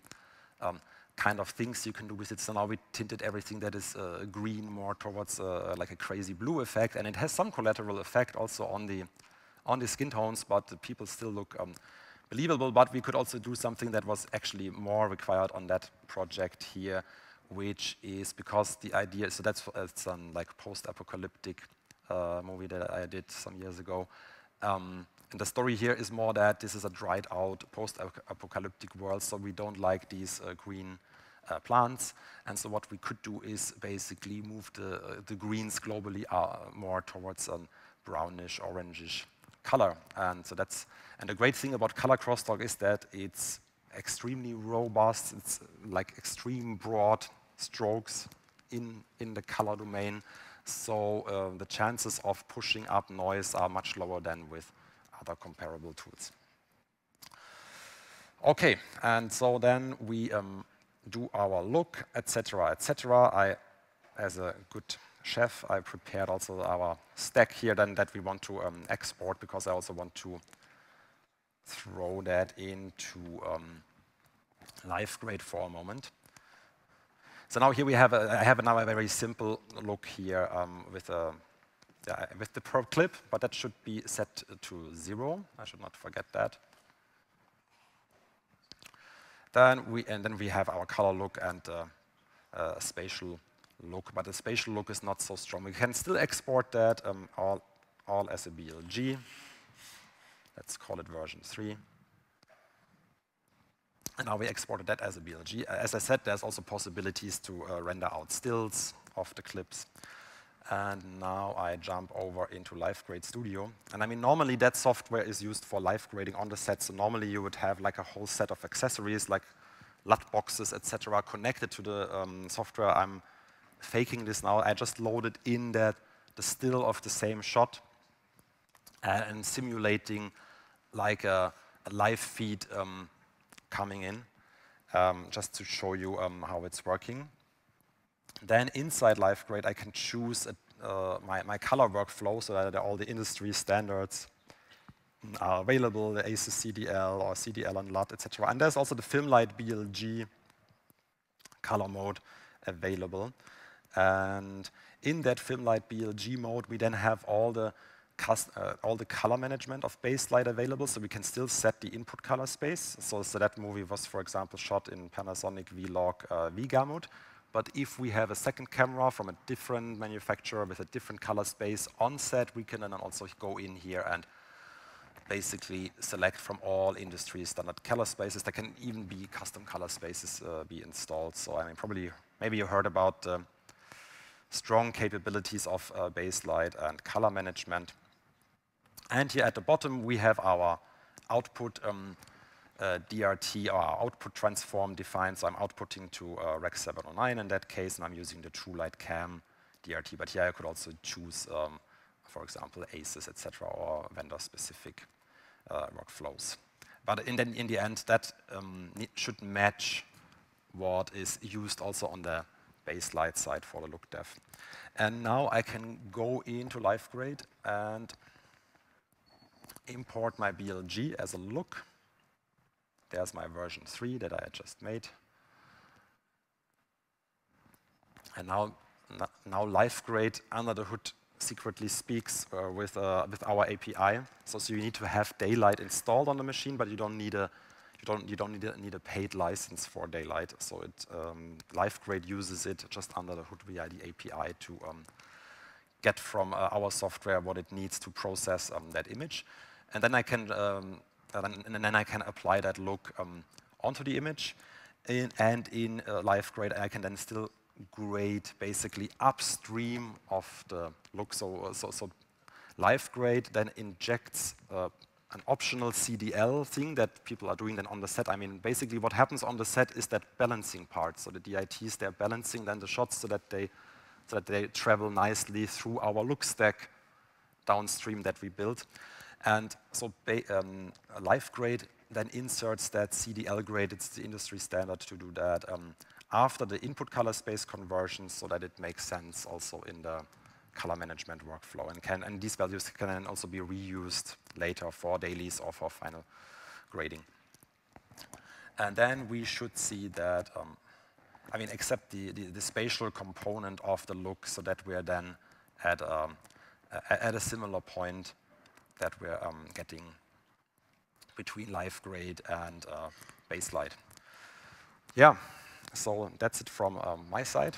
kind of things you can do with it. So now we tinted everything that is green more towards like a crazy blue effect, and it has some collateral effect also on the skin tones, but the people still look believable. But we could also do something that was actually more required on that project here, which is because the idea, so that's like post-apocalyptic movie that I did some years ago. And the story here is more that this is a dried out post-apocalyptic world, so we don't like these green plants. And so what we could do is basically move the greens globally more towards a brownish, orangish color. And so and the great thing about color crosstalk is that it's extremely robust. It's like extreme broad strokes in the color domain. So the chances of pushing up noise are much lower than with other comparable tools. Okay, and so then we do our look, etc., etc. As a good chef, I prepared also our stack here then that we want to export, because I also want to throw that into live grade for a moment. So now here we have I have now a very simple look here with the per clip, but that should be set to 0. I should not forget that. Then we have our color look and spatial look, but the spatial look is not so strong. We can still export that all as a BLG. Let's call it version 3. And now we exported that as a BLG. As I said, there's also possibilities to render out stills of the clips. And now I jump over into Live Grade Studio. And I mean, normally that software is used for live grading on the set. So normally you would have like a whole set of accessories like LUT boxes, etc., connected to the software. I'm faking this now. I just loaded in the still of the same shot and simulating like a live feed coming in, just to show you how it's working. Then inside Live Grade, I can choose my color workflow so that all the industry standards are available, the ACES CDL or CDL and LUT, etc. And there's also the FilmLight BLG color mode available. And in that FilmLight BLG mode, we then have all the color management of Baselight available, so we can still set the input color space. So that movie was, for example, shot in Panasonic V-Log V-Gamut. But if we have a second camera from a different manufacturer with a different color space on set, we can then also go in here and basically select from all industry standard color spaces. There can even be custom color spaces be installed. So I mean, maybe you heard about strong capabilities of Baselight and color management. And here at the bottom, we have our output DRT, or our output transform defined. So I'm outputting to Rec 709 in that case, and I'm using the TrueLight Cam DRT. But here I could also choose, for example, ACES, etc., or vendor-specific workflows. But in the end, that should match what is used also on the Baselight side for the look dev. And now I can go into Live Grade and import my BLG as a look. There's my version 3 that I just made. And now Live Grade under the hood secretly speaks with our API. So you need to have Daylight installed on the machine, but you don't need a paid license for Daylight. So Live Grade uses it just under the hood via the API to get from our software what it needs to process that image, and then I can apply that look onto the image, and in Live Grade I can then still grade basically upstream of the look. So Live Grade then injects an optional CDL thing that people are doing then on the set. I mean, basically what happens on the set is that balancing part. So the DITs, they're balancing then the shots so that they travel nicely through our look stack downstream that we built. And so Live Grade then inserts that CDL grade. It's the industry standard to do that after the input color space conversion, so that it makes sense also in the color management workflow, and these values can then also be reused later for dailies or for final grading. And then we should see that, I mean, except the spatial component of the look, so that we're then at a similar point that we're getting between Live Grade and Baselight. Yeah, so that's it from my side,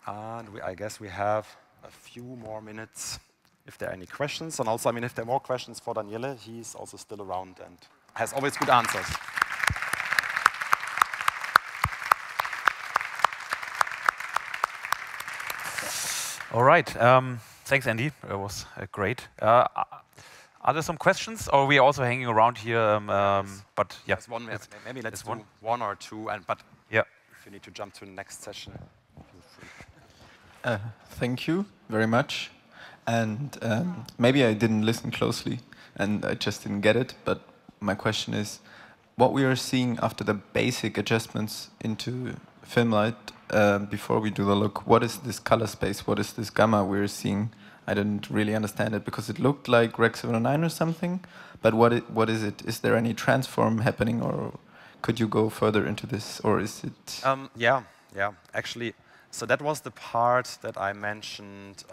and I guess we have a few more minutes if there are any questions. And also, I mean, if there are more questions for Daniele, he's also still around and has always good answers. All right. Thanks, Andy. It was great. Are there some questions, or are we also hanging around here? But yeah, maybe let's do one or two. But yeah, if you need to jump to the next session. Thank you very much. And maybe I didn't listen closely and I just didn't get it, but my question is, what we are seeing after the basic adjustments into FilmLight, before we do the look, what is this color space? What is this gamma we're seeing? I didn't really understand it because it looked like Rec 709 or something. But what is it? Is there any transform happening, or could you go further into this, or is it? Yeah. Actually, so that was the part that I mentioned.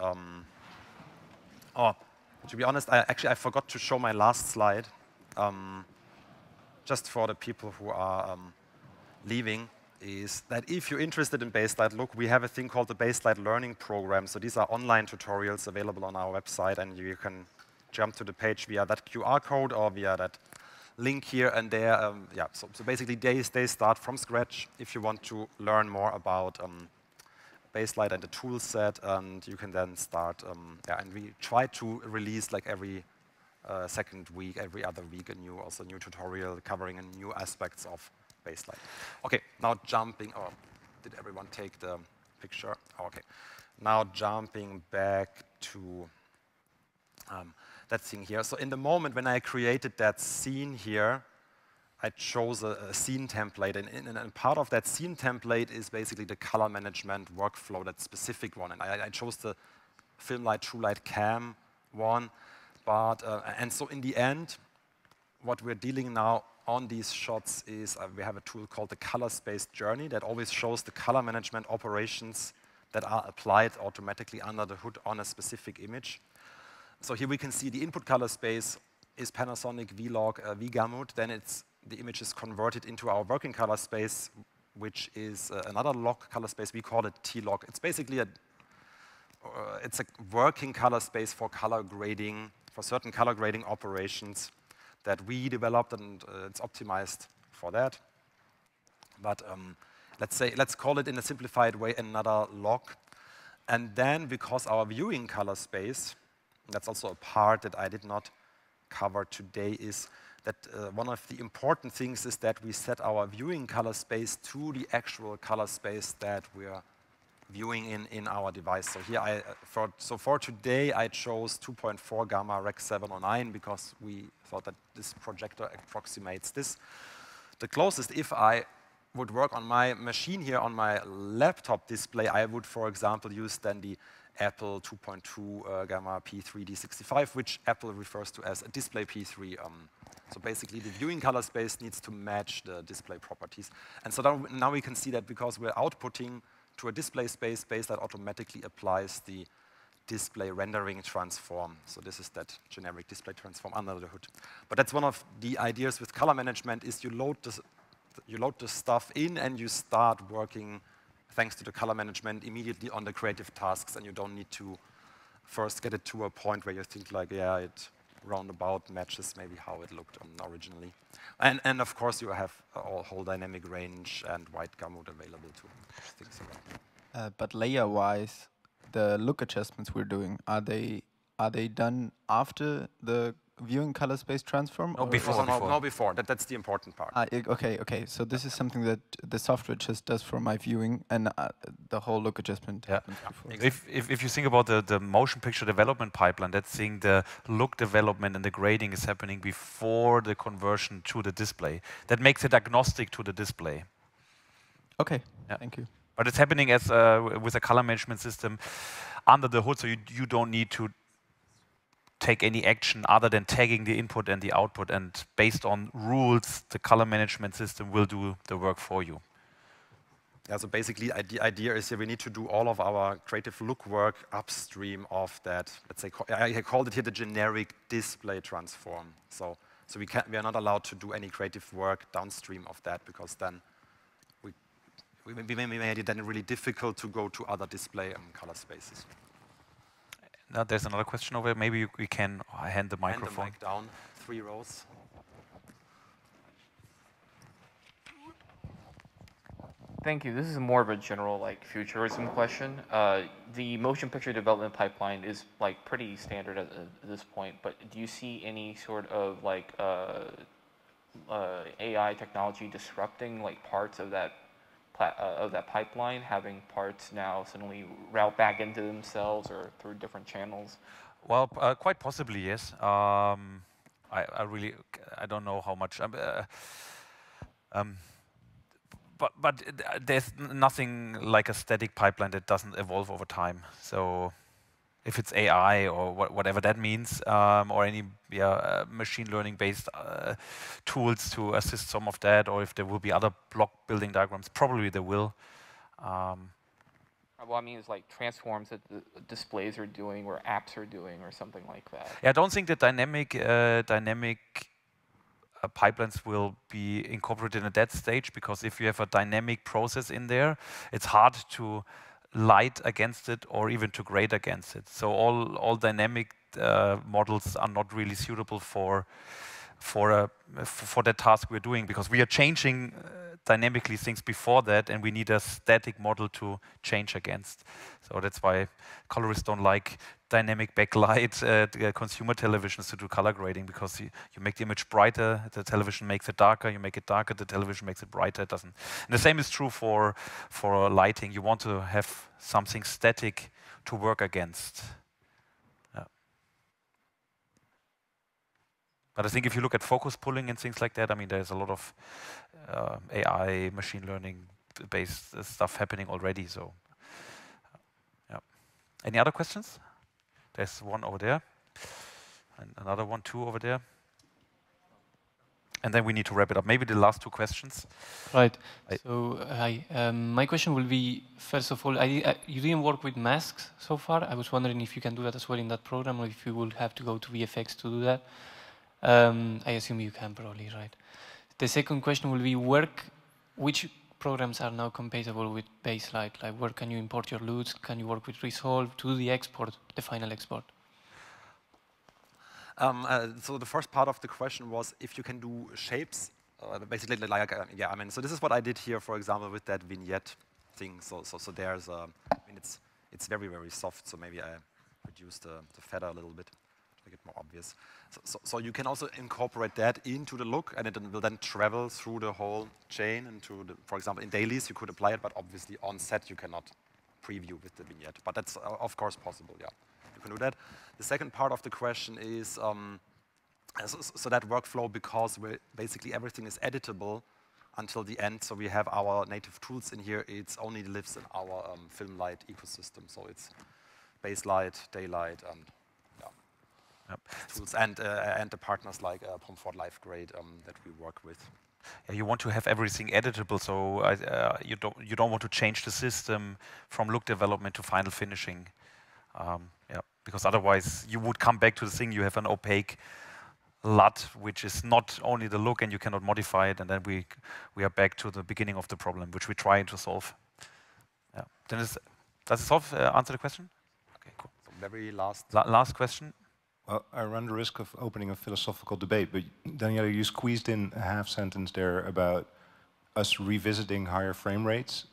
To be honest, I forgot to show my last slide. Just for the people who are leaving, is that if you're interested in Baselight Look, we have a thing called the Baselight Learning Program. So these are online tutorials available on our website, and you can jump to the page via that QR code or via that link here and there. So basically they start from scratch if you want to learn more about Baselight and the tool set, and you can then start, and we try to release like every second week, every other week, a new tutorial covering new aspects of Baselight. Okay, now jumping, did everyone take the picture? Okay, now jumping back to that thing here. So in the moment when I created that scene here, I chose a scene template, and part of that scene template is basically the color management workflow, that specific one. And I chose the FilmLight TrueLight Cam one. But, and so in the end, what we're dealing now on these shots is we have a tool called the color space journey that always shows the color management operations that are applied automatically under the hood on a specific image. So here we can see the input color space is Panasonic V-Log V-Gamut. Then the image is converted into our working color space, which is another log color space. We call it T-Log. It's basically it's a working color space for color grading, for certain color grading operations that we developed, and it's optimized for that. But let's call it in a simplified way another log. And then because our viewing color space, that's also a part that I did not cover today, is that one of the important things is that we set our viewing color space to the actual color space that we're viewing in our device. So here for today I chose 2.4 gamma Rec 709 because we thought that this projector approximates this. The closest, if I would work on my machine here on my laptop display, I would, for example, use then the Apple 2.2 gamma P3D65, which Apple refers to as a display P3. So basically the viewing color space needs to match the display properties. And so now we can see that because we're outputting to a display space, Baselight automatically applies the display rendering transform. So this is that generic display transform under the hood. But that's one of the ideas with color management is you load the stuff in and you start working thanks to the color management immediately on the creative tasks, and you don't need to first get it to a point where you think like, yeah, it roundabout matches maybe how it looked originally. And of course you have a whole dynamic range and white gamut available to things around. But layer-wise, the look adjustments we're doing, are they done after the viewing color space transform? No, before. That's the important part. Okay. So this is something that the software just does for my viewing, and the whole look adjustment happens before. If you think about the motion picture development pipeline, that's seeing the look development and the grading is happening before the conversion to the display. That makes it agnostic to the display. Okay, thank you. But it's happening as with a color management system under the hood, so you don't need to take any action other than tagging the input and the output, and based on rules, the color management system will do the work for you. Yeah, so basically the idea is here we need to do all of our creative look work upstream of that. Let's say, I called it here the generic display transform. So we are not allowed to do any creative work downstream of that, because then we made it then really difficult to go to other display color spaces. Now there's another question over here. Maybe we can hand the microphone. Hand the mic down, 3 rows. Thank you. This is more of a general futurism question. The motion picture development pipeline is pretty standard at this point, but do you see any sort of AI technology disrupting parts of that pipeline, having parts now suddenly route back into themselves or through different channels? Well, quite possibly, yes. I don't know how much. But there's nothing like a static pipeline that doesn't evolve over time. So if it's AI or whatever that means, or any machine learning-based tools to assist some of that, or if there will be other block building diagrams, probably there will. Well, I mean, it's like transforms that the displays are doing, or apps are doing, or something like that. Yeah, I don't think that dynamic pipelines will be incorporated in that stage, because if you have a dynamic process in there, it's hard to light against it or even to grade against it. So all dynamic models are not really suitable for that task we're doing, because we are changing dynamically things before that, and we need a static model to change against. So that's why colorists don't like dynamic backlight consumer televisions to do color grading, because you make the image brighter, the television makes it darker, you make it darker, the television makes it brighter, it doesn't. And the same is true for lighting. You want to have something static to work against. But I think if you look at focus pulling and things like that, I mean, there's a lot of AI, machine learning-based stuff happening already. So, yeah. Any other questions? There's one over there, and another one, two over there. And then we need to wrap it up. Maybe the last two questions. Right. So, hi. My question will be, first of all, you didn't work with masks so far. I was wondering if you can do that as well in that program, or if you will have to go to VFX to do that. I assume you can, probably, right? The second question will be, which programs are now compatible with Baselight? Like, where can you import your looks? Can you work with Resolve to do the export, the final export? So the first part of the question was if you can do shapes, basically like, yeah, I mean, so this is what I did here, for example, with that vignette thing. So there's, I mean, it's very, very soft, so maybe I reduce the feather a little bit. Make it more obvious. So you can also incorporate that into the look, and it will then travel through the whole chain into the, for example, in dailies you could apply it, but obviously on set you cannot preview with the vignette. But that's of course possible, yeah. You can do that. The second part of the question is, so that workflow, because basically everything is editable until the end, so we have our native tools in here, it only lives in our FilmLight ecosystem. So it's Baselight, Daylight, and tools, and the partners like Pomfort Live Grade that we work with. Yeah, you want to have everything editable, so you don't want to change the system from look development to final finishing. Yeah, because otherwise you would come back to the thing. You have an opaque LUT, which is not only the look, and you cannot modify it, and then we are back to the beginning of the problem, which we're trying to solve. Yeah. Then does it answer the question? Okay, cool. So very last question. Well, I run the risk of opening a philosophical debate, but Daniele, you squeezed in a half sentence there about us revisiting higher frame rates.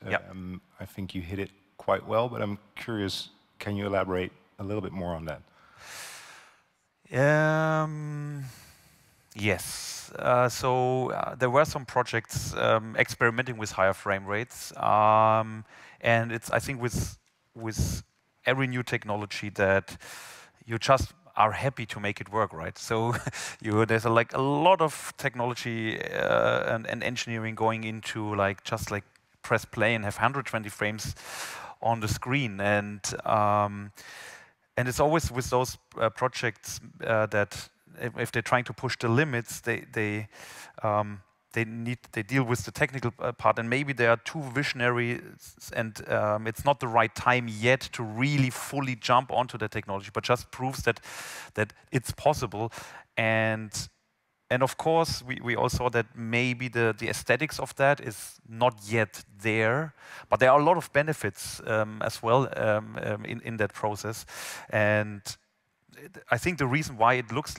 I think you hit it quite well, but I'm curious, can you elaborate a little bit more on that? Yes. So there were some projects experimenting with higher frame rates, and it's, I think, with every new technology that you just are happy to make it work, right? So there's a lot of technology and engineering going into just press play and have 120 frames on the screen, and it's always with those projects that if they're trying to push the limits, they deal with the technical part, and maybe they are too visionary, and it's not the right time yet to really fully jump onto the technology, but just proves that it's possible. And of course, we all saw that maybe the aesthetics of that is not yet there, but there are a lot of benefits as well in that process. And I think the reason why it looks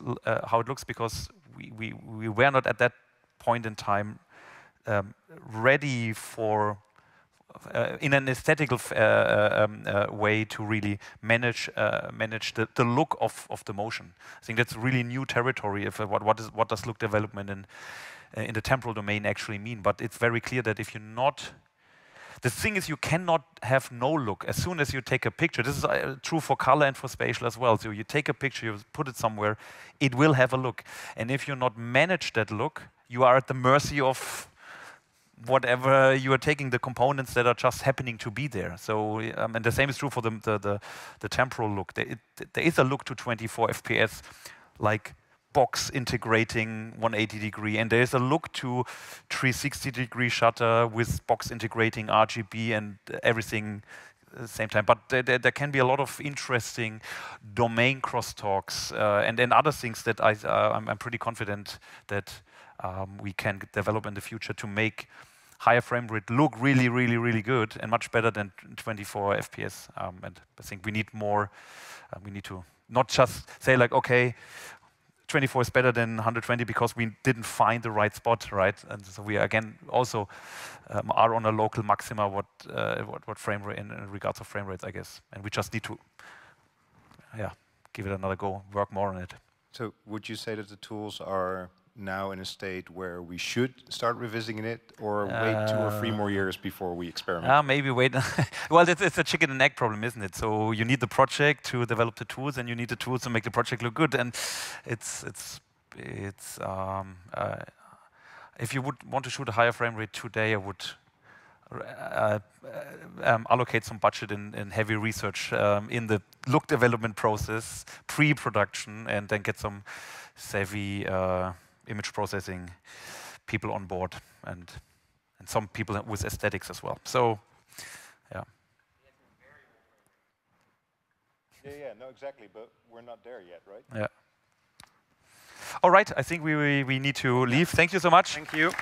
how it looks, because we were not at that point in time ready for in an aesthetical way to really manage the look of the motion. I think that's really new territory. What does look development in the temporal domain actually mean? But it's very clear that if you're not, the thing is, you cannot have no look. As soon as you take a picture, this is true for color and for spatial as well. So you take a picture, you put it somewhere, it will have a look. And if you not manage that look, you are at the mercy of whatever, you are taking the components that are just happening to be there. So, and the same is true for the temporal look. There is a look to 24 FPS, like box integrating 180 degree, and there is a look to 360 degree shutter with box integrating RGB and everything at the same time. But there can be a lot of interesting domain crosstalks and other things that I'm pretty confident that we can develop in the future to make higher frame rate look really, really, really good and much better than 24 FPS. And I think we need more. We need to not just say like, okay, 24 is better than 120 because we didn't find the right spot, right? And so we again also are on a local maxima what frame rate in regards of frame rates, I guess. And we just need to, give it another go, work more on it. So would you say that the tools are now in a state where we should start revisiting it, or wait 2 or 3 more years before we experiment? Maybe wait. Well, it's a chicken and egg problem, isn't it? So you need the project to develop the tools, and you need the tools to make the project look good. And if you would want to shoot a higher frame rate today, I would allocate some budget in heavy research in the look development process, pre-production, and then get some savvy image processing people on board, and some people with aesthetics as well. So, yeah. Yeah, no, exactly, but we're not there yet, right? Yeah. All right, I think we need to leave. Thank you so much. Thank you.